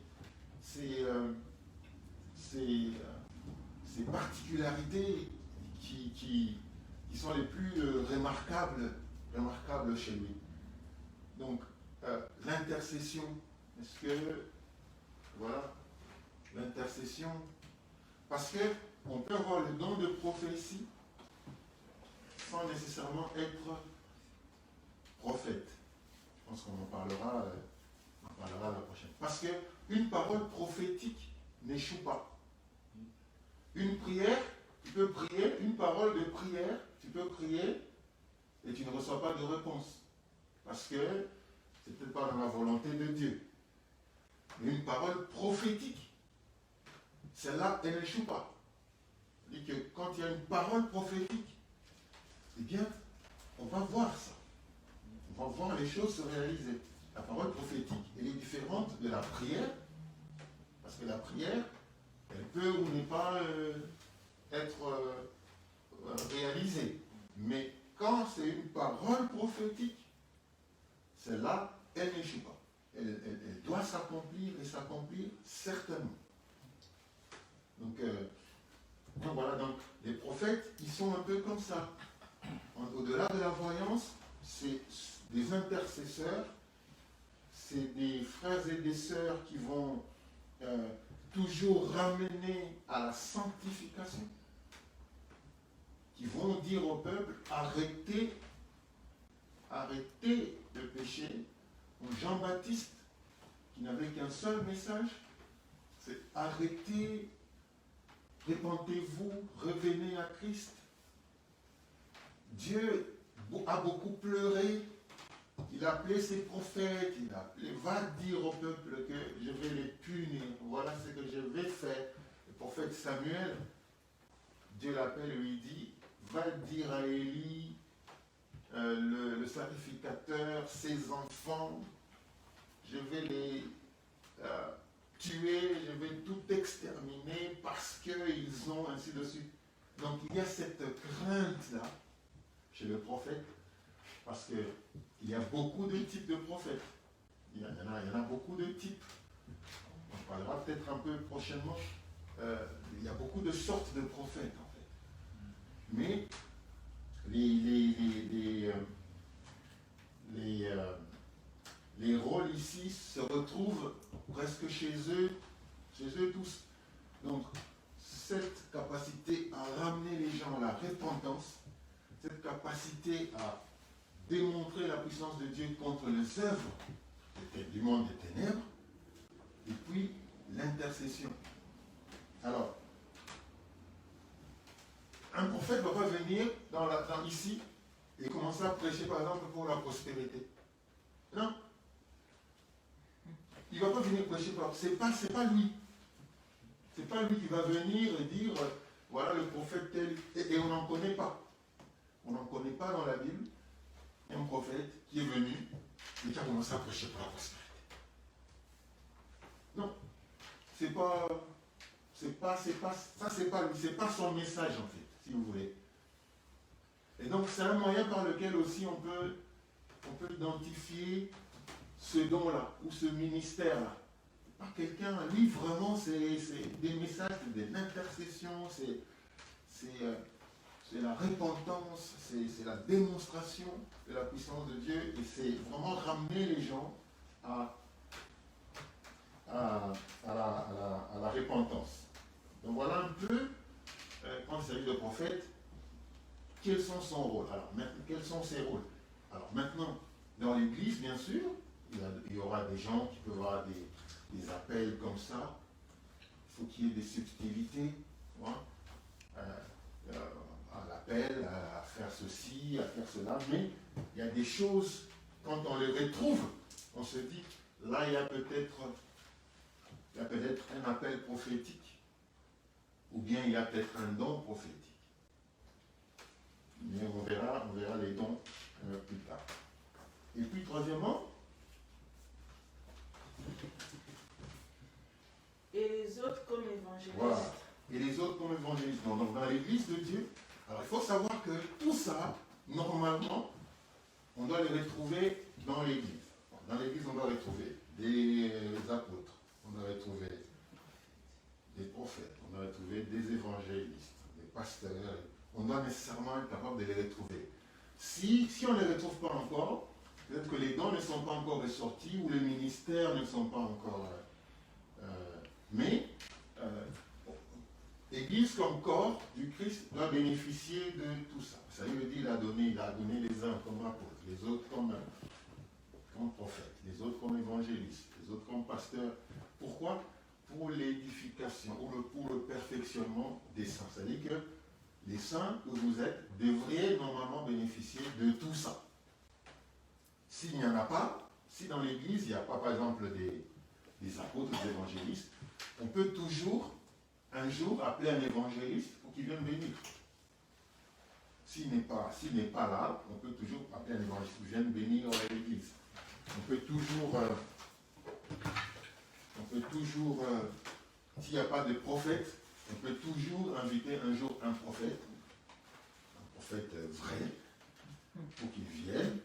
particularités qui sont les plus remarquables chez lui. Donc, l'intercession, est-ce que, voilà, l'intercession, parce qu'on peut avoir le don de prophétie sans nécessairement être prophète. Je pense qu'on en parlera la prochaine. Parce qu'une parole prophétique n'échoue pas. Une prière, tu peux prier, une parole de prière, tu peux prier et tu ne reçois pas de réponse. Parce que c'est peut-être pas dans la volonté de Dieu. Mais une parole prophétique, celle-là, elle n'échoue pas. C'est-à-dire que quand il y a une parole prophétique, eh bien, on va voir ça. On va voir les choses se réaliser. La parole prophétique, elle est différente de la prière, parce que la prière, elle peut ou ne pas être réalisée. Mais quand c'est une parole prophétique, celle-là, elle n'échoue pas. Elle doit s'accomplir et s'accomplir certainement. Donc voilà, donc les prophètes, ils sont un peu comme ça. Au-delà de la voyance, c'est des intercesseurs, c'est des frères et des sœurs qui vont toujours ramener à la sanctification, qui vont dire au peuple, arrêtez le péché. Donc Jean-Baptiste, qui n'avait qu'un seul message, c'est arrêtez, répentez-vous, revenez à Christ. Dieu a beaucoup pleuré, il a appelé ses prophètes, il a appelé, va dire au peuple que je vais les punir, voilà ce que je vais faire. Le prophète Samuel, Dieu l'appelle et lui dit, va dire à Élie, le sacrificateur, ses enfants, je vais les tuer, je vais tout exterminer parce qu'ils ont ainsi de suite. Donc il y a cette crainte-là chez le prophète, parce qu'il y a beaucoup de types de prophètes. Il y en a beaucoup de types. On parlera peut-être un peu prochainement. Il y a beaucoup de sortes de prophètes, en fait. Mais les rôles ici se retrouvent presque chez eux tous. Donc, cette capacité à ramener les gens à la repentance, cette capacité à démontrer la puissance de Dieu contre les œuvres du monde des ténèbres, et puis l'intercession. Alors, un prophète ne va pas venir ici et commencer à prêcher, par exemple, pour la prospérité. Non. Il ne va pas venir prêcher pour la prospérité. C'est pas lui. C'est pas lui qui va venir et dire, voilà le prophète tel, et on n'en connaît pas. On n'en connaît pas dans la Bible un prophète qui est venu et qui a commencé à prêcher pour la prospérité. Non. C'est pas lui, c'est pas son message en fait, si vous voulez. Et donc c'est un moyen par lequel aussi on peut identifier ce don-là, ou ce ministère-là. Pas quelqu'un, lui vraiment c'est des messages, c'est de l'intercession, c'est la repentance, c'est la démonstration de la puissance de Dieu, et c'est vraiment ramener les gens à la repentance. Donc voilà un peu, quand il s'agit de prophète, quels sont son rôle. Alors, quels sont ses rôles? Alors maintenant, dans l'Église, bien sûr, il y aura des gens qui peuvent avoir des appels comme ça. Il faut qu'il y ait des subtilités. À la appelle à faire ceci, à faire cela, mais il y a des choses, quand on les retrouve, on se dit, là il y a peut-être un appel prophétique, ou bien il y a peut-être un don prophétique. Mais on verra les dons plus tard. Et puis troisièmement, et les autres comme évangélistes. voilà. Et les autres comme évangélistes. Donc dans l'église de Dieu, alors il faut savoir que tout ça, normalement, on doit les retrouver dans l'église. Dans l'église, on doit retrouver des apôtres, on doit retrouver des prophètes, on doit retrouver des évangélistes, des pasteurs. On doit nécessairement être capable de les retrouver. Si on ne les retrouve pas encore, peut-être que les dons ne sont pas encore ressortis ou les ministères ne sont pas encore... mais l'Église comme corps du Christ doit bénéficier de tout ça. Ça veut dire qu'il a donné les uns comme apôtres, les autres comme prophètes, les autres comme évangélistes, les autres comme pasteurs. Pourquoi? Pour l'édification ou pour le perfectionnement des saints. C'est-à-dire que les saints que vous êtes devraient normalement bénéficier de tout ça. S'il n'y en a pas, si dans l'Église il n'y a pas par exemple des apôtres, des évangélistes, on peut toujours un jour appeler un évangéliste pour qu'il vienne bénir. S'il n'est pas là, on peut toujours appeler un évangéliste pour qu'il vienne bénir l'Église. On peut toujours s'il n'y a pas de prophète, on peut toujours inviter un jour un prophète vrai, pour qu'il vienne,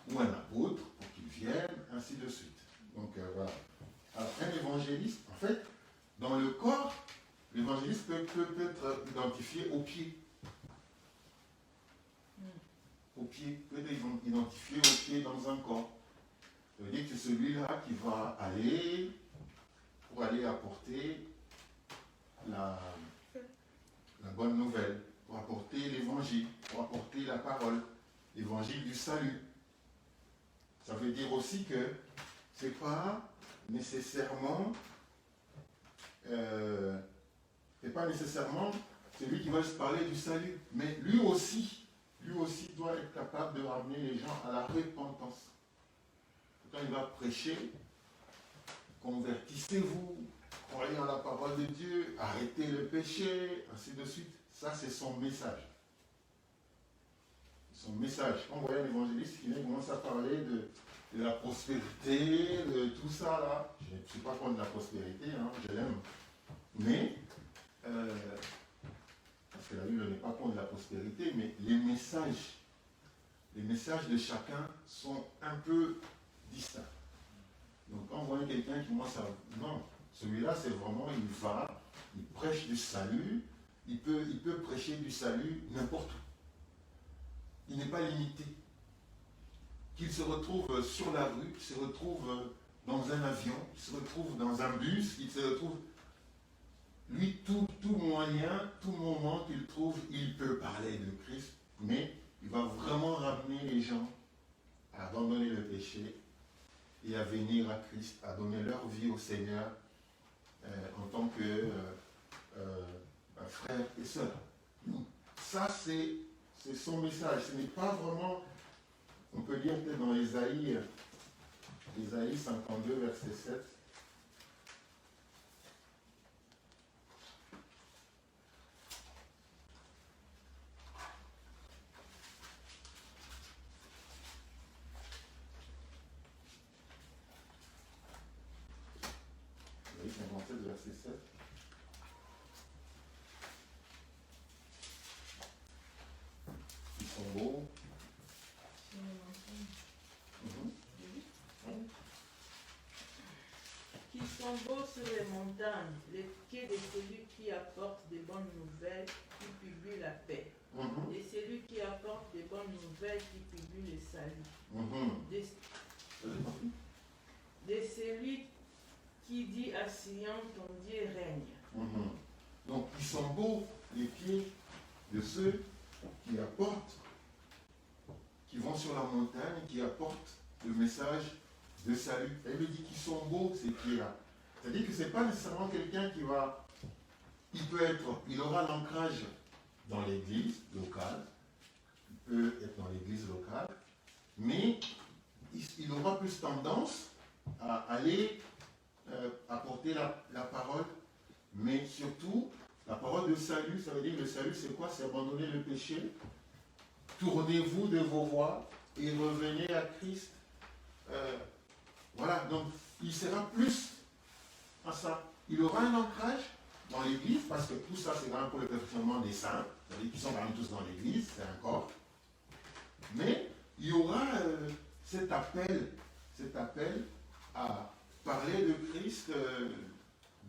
ou un apôtre pour qu'il vienne, ainsi de suite. Donc voilà. Alors un évangéliste, en fait, dans le corps, l'évangéliste peut être identifié au pied. Au pied, peut être identifié au pied dans un corps. Ça veut dire que c'est celui-là qui va aller pour aller apporter la bonne nouvelle, pour apporter l'évangile, pour apporter la parole, l'évangile du salut. Ça veut dire aussi que ce n'est pas nécessairement celui qui va se parler du salut, mais lui aussi doit être capable de ramener les gens à la repentance. Quand il va prêcher, convertissez-vous, croyez en la parole de Dieu, arrêtez le péché, ainsi de suite. Ça, c'est son message. Son message. Quand vous voyez un évangéliste qui vient commencer à parler de la prospérité, de tout ça, là, je ne suis pas contre la prospérité, hein, je l'aime. Mais, parce que la Bible n'est pas contre la prospérité, mais les messages de chacun sont un peu distincts. Donc quand vous voyez quelqu'un qui commence à... Non, celui-là, c'est vraiment, il prêche du salut, il peut prêcher du salut n'importe où. Il n'est pas limité. Qu'il se retrouve sur la rue, qu'il se retrouve dans un avion, qu'il se retrouve dans un bus, qu'il se retrouve... Lui, tout moyen, tout moment qu'il trouve, il peut parler de Christ, mais il va vraiment ramener les gens à abandonner le péché et à venir à Christ, à donner leur vie au Seigneur en tant que frères et sœurs. Ça, c'est son message. Ce n'est pas vraiment, on peut lire peut-être dans Ésaïe 52, verset 7. Ésaïe 57, verset 7. Ils sont beaux. Qui sont beaux sur les montagnes, les pieds de celui qui apporte des bonnes nouvelles, qui publie la paix. Et celui qui apporte des bonnes nouvelles, qui publie le salut. De celui qui dit à Sion, ton Dieu règne. Donc, ils sont beaux les pieds de ceux qui apportent, qui vont sur la montagne, qui apportent le message de salut. Elle me dit qu'ils sont beaux ces pieds-là. C'est-à-dire que ce n'est pas nécessairement quelqu'un il aura l'ancrage dans l'église locale, peut être dans l'église locale, mais il aura plus tendance à aller apporter la parole, mais surtout la parole de salut. Ça veut dire le salut, c'est quoi? C'est abandonner le péché. Tournez-vous de vos voies et revenez à Christ. Voilà, donc il sera plus à ça. Il aura un ancrage dans l'église, parce que tout ça, c'est vraiment pour le perfectionnement des saints. C'est-à-dire qu'ils sont quand même tous dans l'église, c'est un corps. Mais il y aura cet appel à parler de Christ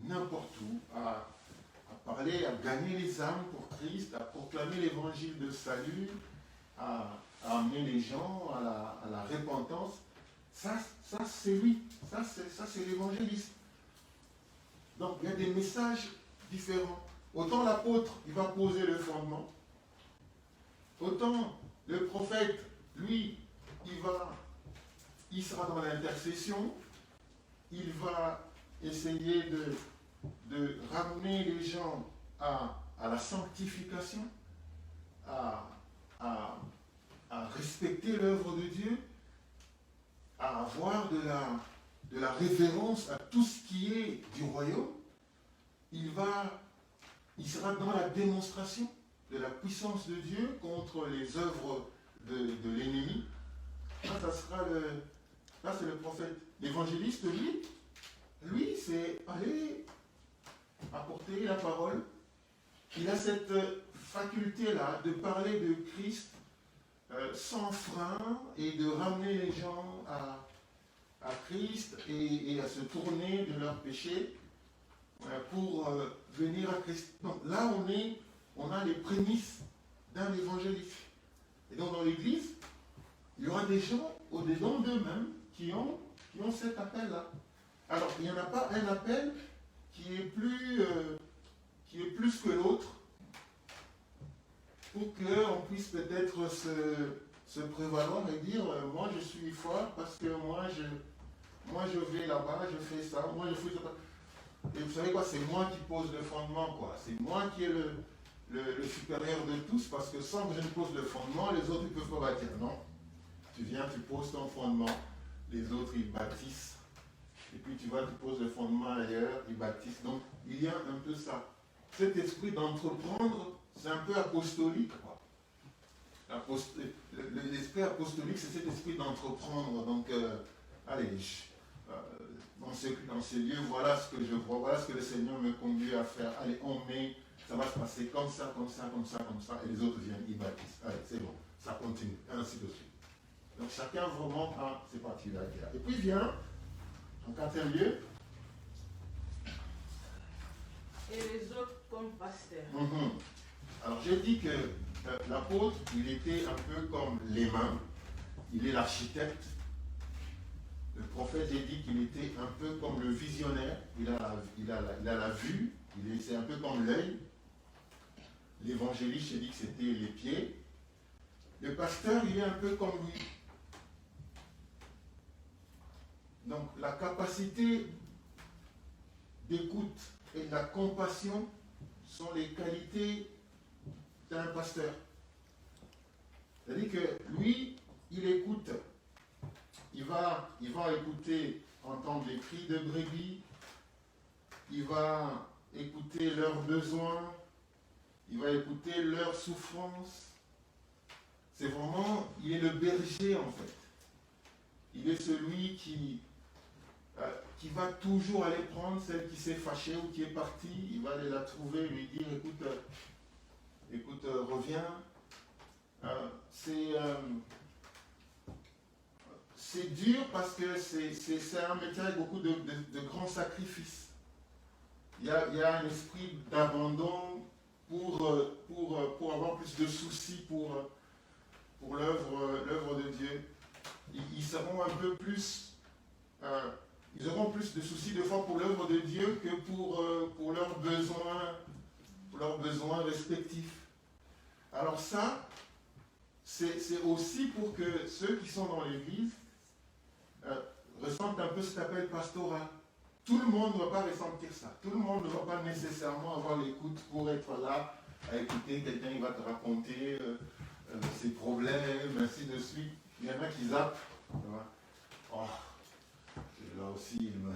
n'importe où, à parler, à gagner les âmes pour Christ, à proclamer l'évangile de salut, à amener les gens à la repentance. Ça c'est lui, ça c'est l'évangéliste. Donc il y a des messages différents. Autant l'apôtre, il va poser le fondement, autant le prophète, lui, il sera dans l'intercession, il va essayer de ramener les gens à la sanctification, à respecter l'œuvre de Dieu, à avoir de la révérence à tout ce qui est du royaume. Il sera dans la démonstration de la puissance de Dieu contre les œuvres de l'ennemi. Là, c'est le prophète. L'évangéliste, lui, c'est aller apporter la parole. Il a cette faculté-là de parler de Christ sans frein et de ramener les gens à Christ et à se tourner de leurs péchés pour venir à Christ. Donc là, on a les prémices d'un évangéliste. Et donc dans l'Église, il y aura des gens au-dedans d'eux-mêmes qui ont cet appel-là. Alors, il n'y en a pas un appel qui est plus que l'autre, pour qu'on puisse peut-être se prévaloir et dire moi je suis fort parce que moi je vais là-bas, je fais ça, moi je fais ça. Et vous savez quoi, c'est moi qui pose le fondement, quoi. C'est moi qui est le supérieur de tous, parce que sans que je ne pose le fondement, les autres ne peuvent pas bâtir. Non. Tu viens, tu poses ton fondement, les autres ils bâtissent. Et puis tu vas, tu poses le fondement ailleurs, ils bâtissent. Donc il y a un peu ça. Cet esprit d'entreprendre, c'est un peu apostolique, quoi. L'esprit apostolique, c'est cet esprit d'entreprendre. Donc, allez, dans ce lieu, voilà ce que je vois, voilà ce que le Seigneur me conduit à faire. Allez, on met, ça va se passer comme ça, comme ça, comme ça, comme ça, et les autres viennent, ils bâtissent. Allez, c'est bon, ça continue, ainsi de suite. Donc chacun vraiment a ses particularités. Et puis vient, en quatrième lieu, et les autres comme pasteurs. Alors j'ai dit que l'apôtre, il était un peu comme les mains, il est l'architecte. Le prophète, j'ai dit qu'il était un peu comme le visionnaire, il a la vue, c'est un peu comme l'œil. L'évangéliste, j'ai dit que c'était les pieds. Le pasteur, il est un peu comme lui. Donc la capacité d'écoute et de la compassion sont les qualités d'un pasteur. C'est-à-dire que lui, il écoute. Il va écouter, entendre les cris de brebis. Il va écouter leurs besoins. Il va écouter leurs souffrances. C'est vraiment, il est le berger en fait. Il est celui qui va toujours aller prendre celle qui s'est fâchée ou qui est partie. Il va aller la trouver, lui dire, écoute, reviens. C'est dur parce que c'est un métier avec beaucoup de grands sacrifices. Il y a un esprit d'abandon pour avoir plus de soucis pour l'œuvre de Dieu. Ils seront un peu plus... ils auront plus de soucis de fois pour l'œuvre de Dieu que pour leurs besoins respectifs. Alors ça, c'est aussi pour que ceux qui sont dans l'Église ressentent un peu cet appel pastoral. Tout le monde ne va pas ressentir ça. Tout le monde ne va pas nécessairement avoir l'écoute pour être là, à écouter quelqu'un, il va te raconter ses problèmes, ainsi de suite. Il y en a qui zappent. Oh, là aussi, il me...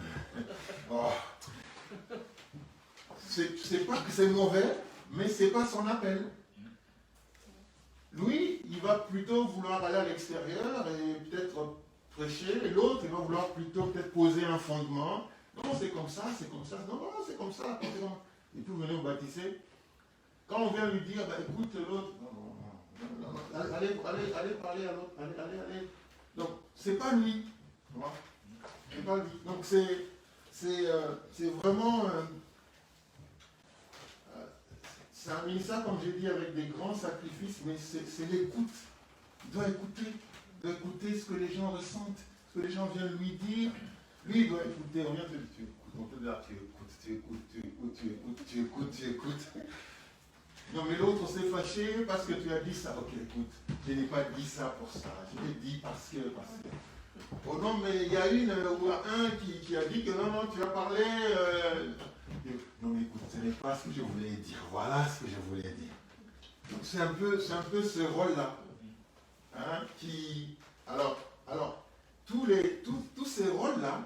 Oh. C'est pas que c'est mauvais, mais c'est pas son appel. Lui, il va plutôt vouloir aller à l'extérieur et peut-être prêcher, et l'autre, il va vouloir plutôt peut-être poser un fondement. Non, c'est comme ça, c'est comme ça. Non, c'est comme ça. Et puis venez vous baptiser. Quand on vient lui dire, bah, écoute l'autre, non, allez parler à l'autre, allez. Donc, c'est pas lui. C'est pas lui. Donc, c'est vraiment... c'est un ministère, comme j'ai dit, avec des grands sacrifices, mais c'est l'écoute. Il doit écouter ce que les gens ressentent, ce que les gens viennent lui dire. Lui, il doit écouter. On vient tu écoutes. Non, mais l'autre s'est fâché parce que tu as dit ça. Ok, écoute, je n'ai pas dit ça pour ça. Je l'ai dit parce que. Oh non, mais il y a une ou un qui a dit que non, tu as parlé. Non, mais écoute, ce n'est pas ce que je voulais dire. Voilà ce que je voulais dire. Donc c'est un peu ce rôle-là. Hein, qui. Alors, tous ces rôles-là,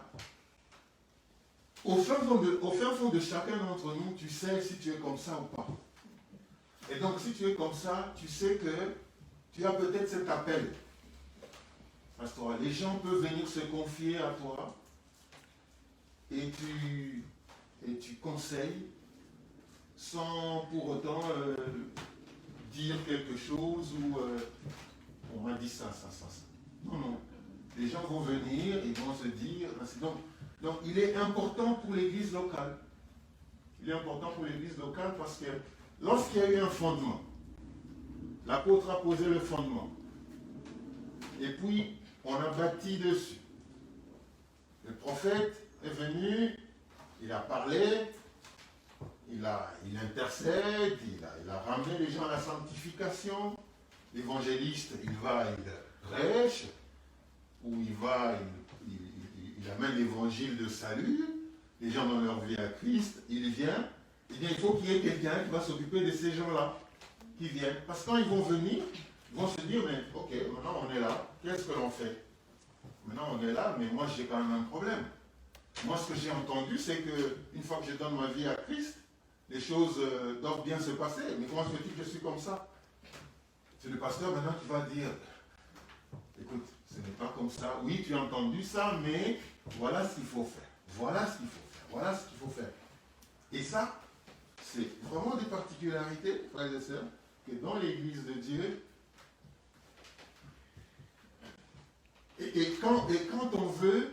au fin fond de chacun d'entre nous, tu sais si tu es comme ça ou pas. Et donc, si tu es comme ça, tu sais que tu as peut-être cet appel pastoral. Les gens peuvent venir se confier à toi et tu conseilles sans pour autant dire quelque chose ou on m'a dit ça. Non. Les gens vont venir, ils vont se dire. Donc, il est important pour l'église locale. Il est important pour l'église locale parce que lorsqu'il y a eu un fondement, l'apôtre a posé le fondement. Et puis, on a bâti dessus. Le prophète est venu, il a parlé, il intercède, il a ramené les gens à la sanctification. L'évangéliste, il prêche, ou il amène l'évangile de salut. Les gens donnent leur vie à Christ, il vient. Eh bien, il faut qu'il y ait quelqu'un qui va s'occuper de ces gens-là, qui viennent. Parce que quand ils vont venir, ils vont se dire, mais ok, maintenant on est là, qu'est-ce que l'on fait? Maintenant on est là, mais moi j'ai quand même un problème. Moi ce que j'ai entendu, c'est qu'une fois que je donne ma vie à Christ, les choses doivent bien se passer. Mais comment se fait-il que je suis comme ça? C'est le pasteur maintenant qui va dire, écoute, ce n'est pas comme ça. Oui, tu as entendu ça, mais voilà ce qu'il faut faire. Voilà ce qu'il faut faire. Et ça, c'est vraiment des particularités, frères et sœurs, que dans l'Église de Dieu, et quand on veut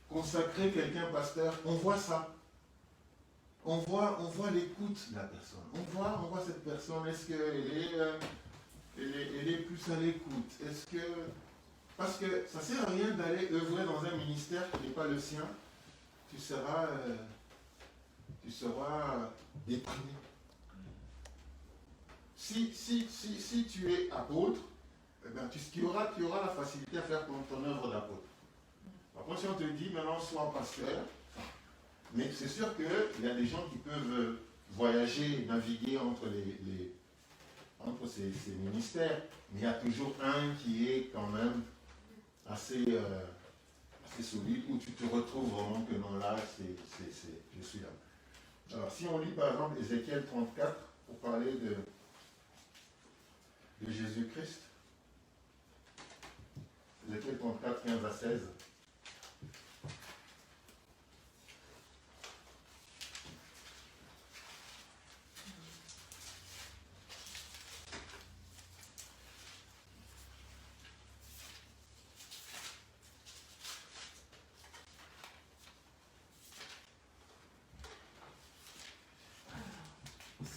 consacrer quelqu'un pasteur, on voit ça. On voit l'écoute de la personne. On voit cette personne, est-ce qu'elle est plus à l'écoute? Parce que ça ne sert à rien d'aller œuvrer dans un ministère qui n'est pas le sien. Tu seras déprimé. Si tu es apôtre, eh bien, tu auras la facilité à faire ton œuvre d'apôtre. Par contre, si on te dit maintenant sois pasteur, mais c'est sûr qu'il y a des gens qui peuvent voyager, naviguer entre ces ministères, mais il y a toujours un qui est quand même assez solide, où tu te retrouves vraiment que non, là, je suis là. Alors, si on lit par exemple Ézéchiel 34, pour parler de Jésus-Christ, Ézéchiel 34, 15 à 16.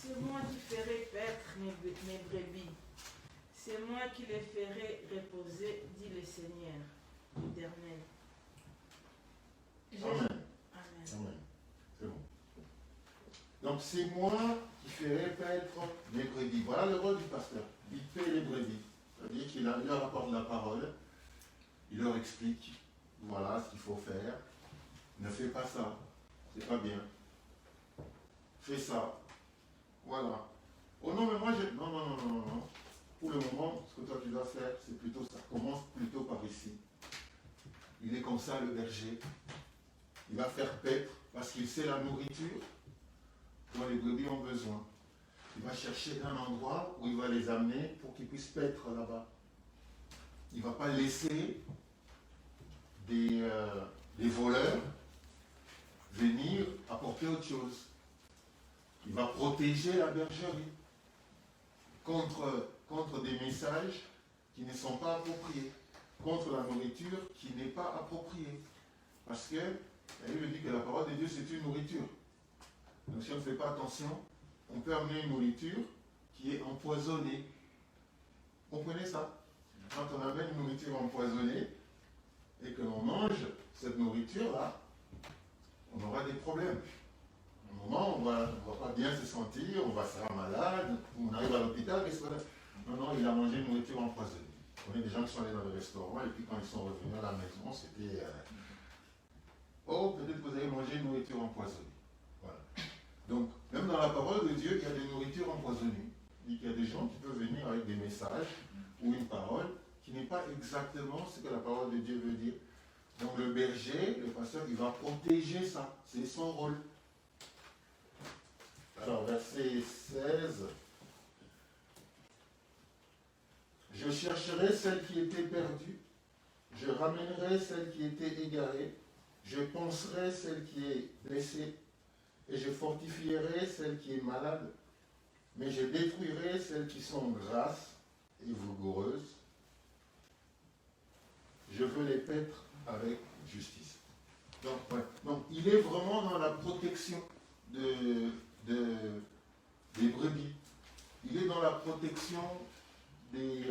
C'est moi qui ferai paître mes brebis. C'est moi qui les ferai reposer, dit le Seigneur, l'Éternel. Amen. Amen. C'est bon. Donc c'est moi qui ferai paître mes brebis. Voilà le rôle du pasteur. Il paie les brebis. C'est-à-dire qu'il leur apporte la parole, il leur explique, voilà ce qu'il faut faire. Ne fais pas ça, c'est pas bien. Fais ça. Voilà. Oh non, mais moi, non, non, non, non, non. Pour le moment, ce que toi tu dois faire, c'est plutôt ça. Commence plutôt par ici. Il est comme ça, le berger. Il va faire paître parce qu'il sait la nourriture dont les brebis ont besoin. Il va chercher un endroit où il va les amener pour qu'ils puissent paître là-bas. Il ne va pas laisser des voleurs venir apporter autre chose. Il va protéger la bergerie contre des messages qui ne sont pas appropriés, contre la nourriture qui n'est pas appropriée. Parce que, la Bible dit que la parole de Dieu, c'est une nourriture. Donc si on ne fait pas attention, on peut amener une nourriture qui est empoisonnée. Comprenez ça? Quand on amène une nourriture empoisonnée et que l'on mange cette nourriture-là, on aura des problèmes. À un moment, on ne va pas bien se sentir, on va se faire malade, on arrive à l'hôpital, qu'est-ce qu'on a? Non, non, il a mangé une nourriture empoisonnée. On a des gens qui sont allés dans le restaurant et puis quand ils sont revenus à la maison, c'était... Oh, peut-être que vous avez mangé une nourriture empoisonnée. Voilà. Donc, même dans la parole de Dieu, il y a des nourritures empoisonnées. Il y a des gens qui peuvent venir avec des messages ou une parole qui n'est pas exactement ce que la parole de Dieu veut dire. Donc le berger, le pasteur, il va protéger ça. C'est son rôle. Alors, verset 16. Je chercherai celle qui était perdue. Je ramènerai celle qui était égarée. Je panserai celle qui est blessée. Et je fortifierai celle qui est malade. Mais je détruirai celles qui sont grasses et vigoureuses. Je veux les paître avec justice. Donc, ouais. Donc, il est vraiment dans la protection des brebis. Il est dans la protection des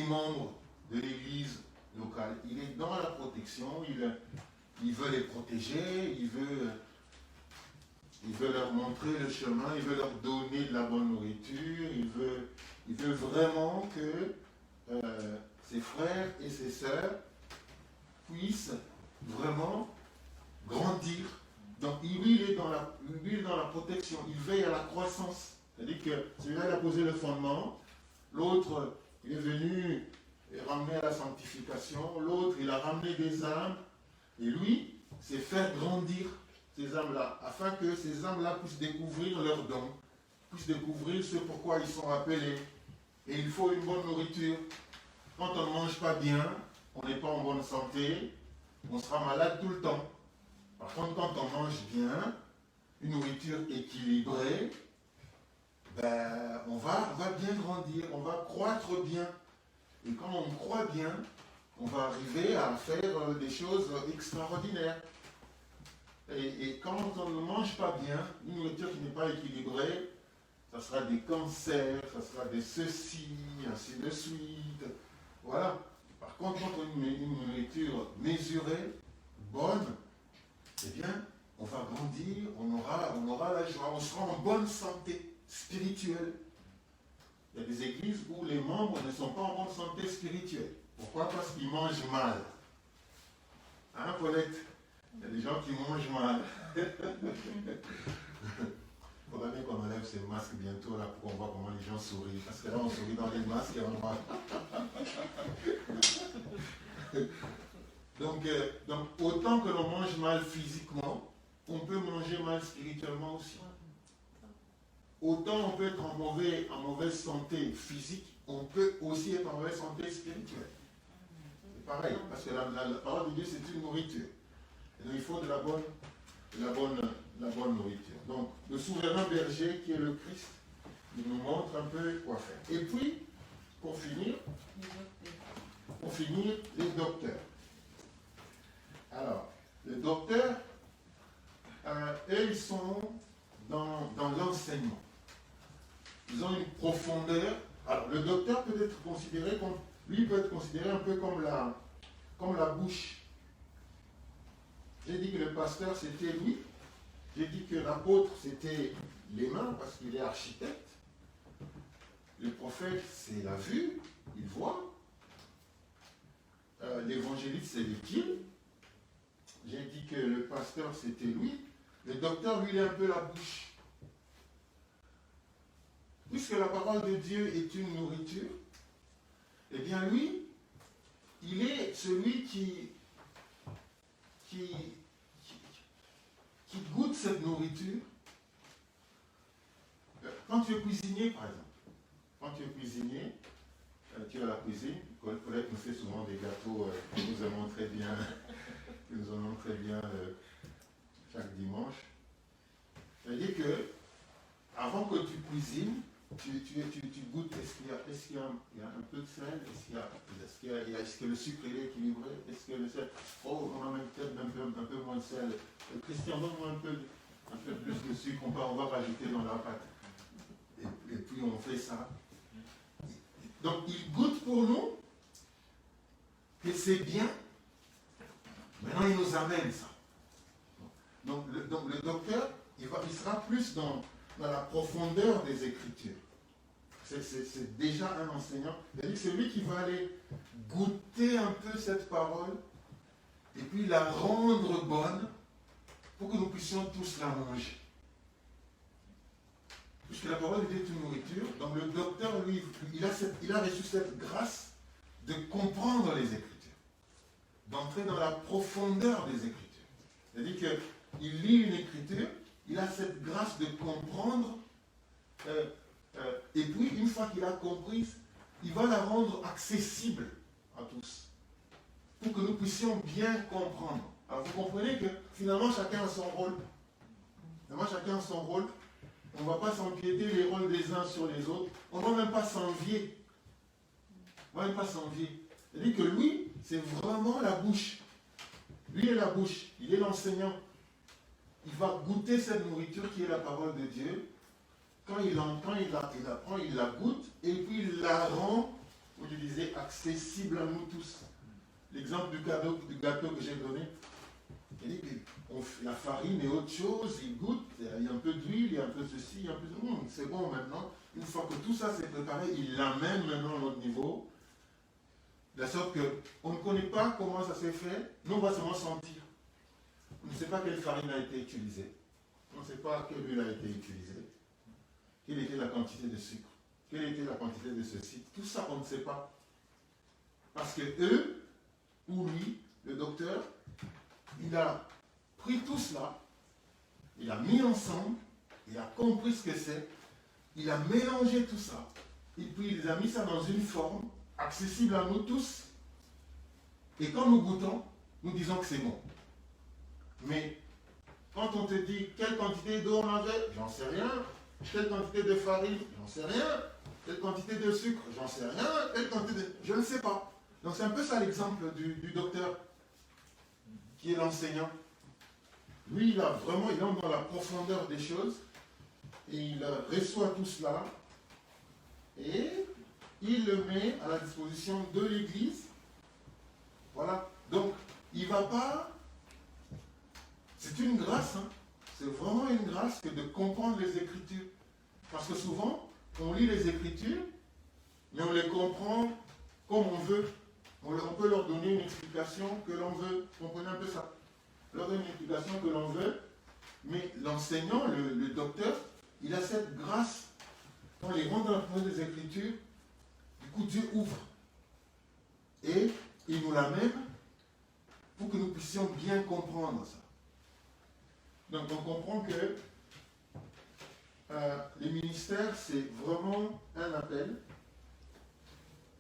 membres de l'église locale. Il est dans la protection, il veut les protéger, il veut leur montrer le chemin, il veut leur donner de la bonne nourriture, il veut vraiment que ses frères et ses sœurs puissent vraiment grandir. Donc lui, il est dans la protection, il veille à la croissance. C'est-à-dire que celui-là, il a posé le fondement, l'autre, il est venu ramener à la sanctification, l'autre, il a ramené des âmes, et lui, c'est faire grandir ces âmes-là, afin que ces âmes-là puissent découvrir leurs dons, puissent découvrir ce pourquoi ils sont appelés. Et il faut une bonne nourriture. Quand on ne mange pas bien, on n'est pas en bonne santé, on sera malade tout le temps. Par contre, quand on mange bien, une nourriture équilibrée, ben, on va bien grandir, on va croître bien. Et quand on croît bien, on va arriver à faire des choses extraordinaires. Et quand on ne mange pas bien, une nourriture qui n'est pas équilibrée, ça sera des cancers, ça sera des ceci, ainsi de suite. Voilà. Par contre, quand on met une nourriture mesurée, bonne, eh bien, on va grandir, on aura la joie, on sera en bonne santé spirituelle. Il y a des églises où les membres ne sont pas en bonne santé spirituelle. Pourquoi? Parce qu'ils mangent mal. Hein, Paulette? Il y a des gens qui mangent mal. Il faudra bien qu'on enlève ces masques bientôt là pour qu'on voit comment les gens sourient. Parce que là, on sourit dans les masques et on voit. Donc, autant que l'on mange mal physiquement, on peut manger mal spirituellement aussi. Autant on peut être en mauvaise santé physique, on peut aussi être en mauvaise santé spirituelle. C'est pareil, parce que la parole de Dieu, c'est une nourriture. Et donc, il faut de la bonne nourriture. Donc, le souverain berger qui est le Christ, il nous montre un peu quoi faire. Et puis, pour finir, les docteurs. Alors, les docteurs, eux, ils sont dans l'enseignement. Ils ont une profondeur. Alors, le docteur peut être considéré comme, lui peut être considéré un peu comme la bouche. J'ai dit que le pasteur, c'était lui. J'ai dit que l'apôtre, c'était les mains, parce qu'il est architecte. Le prophète, c'est la vue, il voit. L'évangéliste, c'est l'utile. J'ai dit que le pasteur, c'était lui. Le docteur, lui, il est un peu la bouche. puisque la parole de Dieu est une nourriture, eh bien lui, il est celui qui goûte cette nourriture. Quand tu es cuisinier, par exemple, quand tu es cuisinier, tu es à la cuisine, Colette nous fait souvent des gâteaux que nous aimons très bien, chaque dimanche. C'est-à-dire que, avant que tu cuisines, tu goûtes, est-ce qu'il y a un peu de sel, est-ce que le sucre est équilibré, est-ce que le sel, oh, on a peut-être un peu moins de sel. Christian, donne-moi un peu plus de sucre, on va rajouter dans la pâte. Et puis on fait ça. Donc il goûte pour nous que c'est bien. Maintenant il nous amène ça. Donc le docteur, il sera plus dans la profondeur des Écritures. C'est déjà un enseignant. C'est-à-dire que c'est lui qui va aller goûter un peu cette parole et puis la rendre bonne pour que nous puissions tous la manger. Puisque la parole est une nourriture, donc le docteur, lui, il a reçu cette grâce de comprendre les Écritures, d'entrer dans la profondeur des Écritures. C'est-à-dire qu'il lit une Écriture, il a cette grâce de comprendre, et puis une fois qu'il a compris, il va la rendre accessible à tous, pour que nous puissions bien comprendre. Alors vous comprenez que finalement chacun a son rôle. Finalement chacun a son rôle. On ne va pas s'empiéter les rôles des uns sur les autres. On ne va même pas s'envier. On ne va même pas s'envier. C'est-à-dire que lui, c'est vraiment la bouche. Lui est la bouche. Il est l'enseignant. Il va goûter cette nourriture qui est la parole de Dieu. Quand il l'entend, il apprend, il la goûte, et puis il la rend, vous le disiez, accessible à nous tous. L'exemple du gâteau que j'ai donné. La farine est autre chose, il goûte, il y a un peu d'huile, il y a un peu de ceci, il y a un peu de... c'est bon maintenant. Une fois que tout ça s'est préparé, il l'amène maintenant à notre niveau. De sorte qu'on ne connaît pas comment ça s'est fait, nous on va seulement sentir. On ne sait pas quelle farine a été utilisée. On ne sait pas quelle huile a été utilisée. Quelle était la quantité de sucre. Quelle était la quantité de ceci. Tout ça, on ne sait pas. Parce que eux, ou lui, le docteur, il a pris tout cela, il a mis ensemble, il a compris ce que c'est, il a mélangé tout ça, et puis il a mis ça dans une forme accessible à nous tous. Et quand nous goûtons, nous disons que c'est bon. Mais quand on te dit quelle quantité d'eau on avait, j'en sais rien. Quelle quantité de farine, j'en sais rien. Quelle quantité de sucre, j'en sais rien. Quelle quantité de... Je ne sais pas. Donc c'est un peu ça l'exemple du docteur, qui est l'enseignant. Lui, il entre dans la profondeur des choses, et il reçoit tout cela, et il le met à la disposition de l'Église. Voilà. Donc, il ne va pas... C'est une grâce, hein. C'est vraiment une grâce que de comprendre les Écritures. Parce que souvent, on lit les Écritures, mais on les comprend comme on veut. On peut leur donner une explication que l'on veut. Vous comprenez un peu ça? Leur donner une explication que l'on veut, mais l'enseignant, le docteur, il a cette grâce. Quand il rentre dans la profondeur des Écritures, du coup Dieu ouvre. Et il nous l'amène pour que nous puissions bien comprendre ça. Donc on comprend que les ministères, c'est vraiment un appel.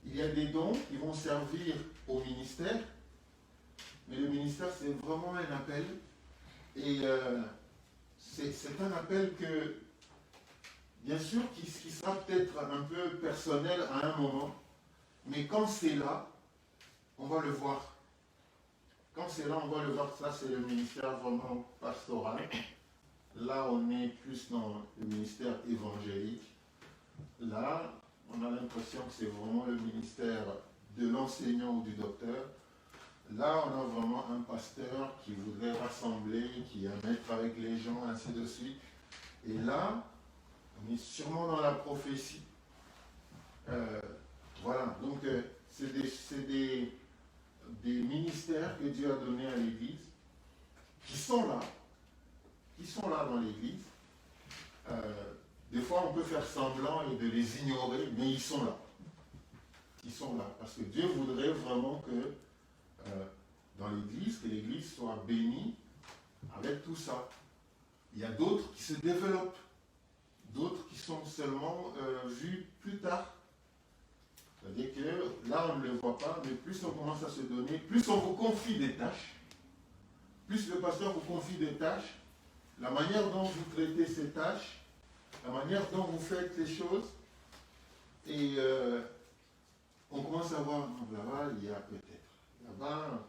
Il y a des dons qui vont servir au ministère, mais le ministère, c'est vraiment un appel. Et c'est un appel que, bien sûr, qui sera peut-être un peu personnel à un moment, mais quand c'est là, on va le voir. Quand c'est là, on va le voir. Ça, c'est le ministère vraiment pastoral. Là, on est plus dans le ministère évangélique. Là, on a l'impression que c'est vraiment le ministère de l'enseignant ou du docteur. Là, on a vraiment un pasteur qui voudrait rassembler, qui aime être avec les gens, ainsi de suite. Et là, on est sûrement dans la prophétie. Voilà, donc c'est des ministères que Dieu a donnés à l'Église, qui sont là dans l'Église. Des fois, fois, on peut faire semblant et de les ignorer, mais ils sont là. Ils sont là. Parce que Dieu voudrait vraiment que, dans l'Église, que l'Église soit bénie avec tout ça. Il y a d'autres qui se développent. D'autres qui sont seulement vus plus tard. C'est-à-dire que là, on ne le voit pas, mais plus on commence à se donner, plus on vous confie des tâches, plus le pasteur vous confie des tâches, la manière dont vous traitez ces tâches, la manière dont vous faites les choses, et on commence à voir, là-bas, il y a peut-être, là-bas,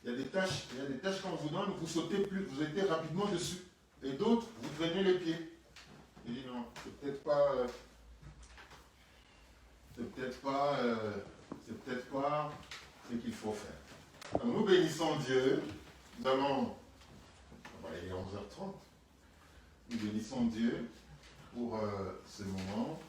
il y a des tâches qu'on vous donne, vous sautez plus, vous êtes rapidement dessus, et d'autres, vous traînez les pieds. Il dit non, c'est peut-être pas ce qu'il faut faire. Donc, nous bénissons Dieu. Nous allons, il est 11h30. Nous bénissons Dieu pour ce moment.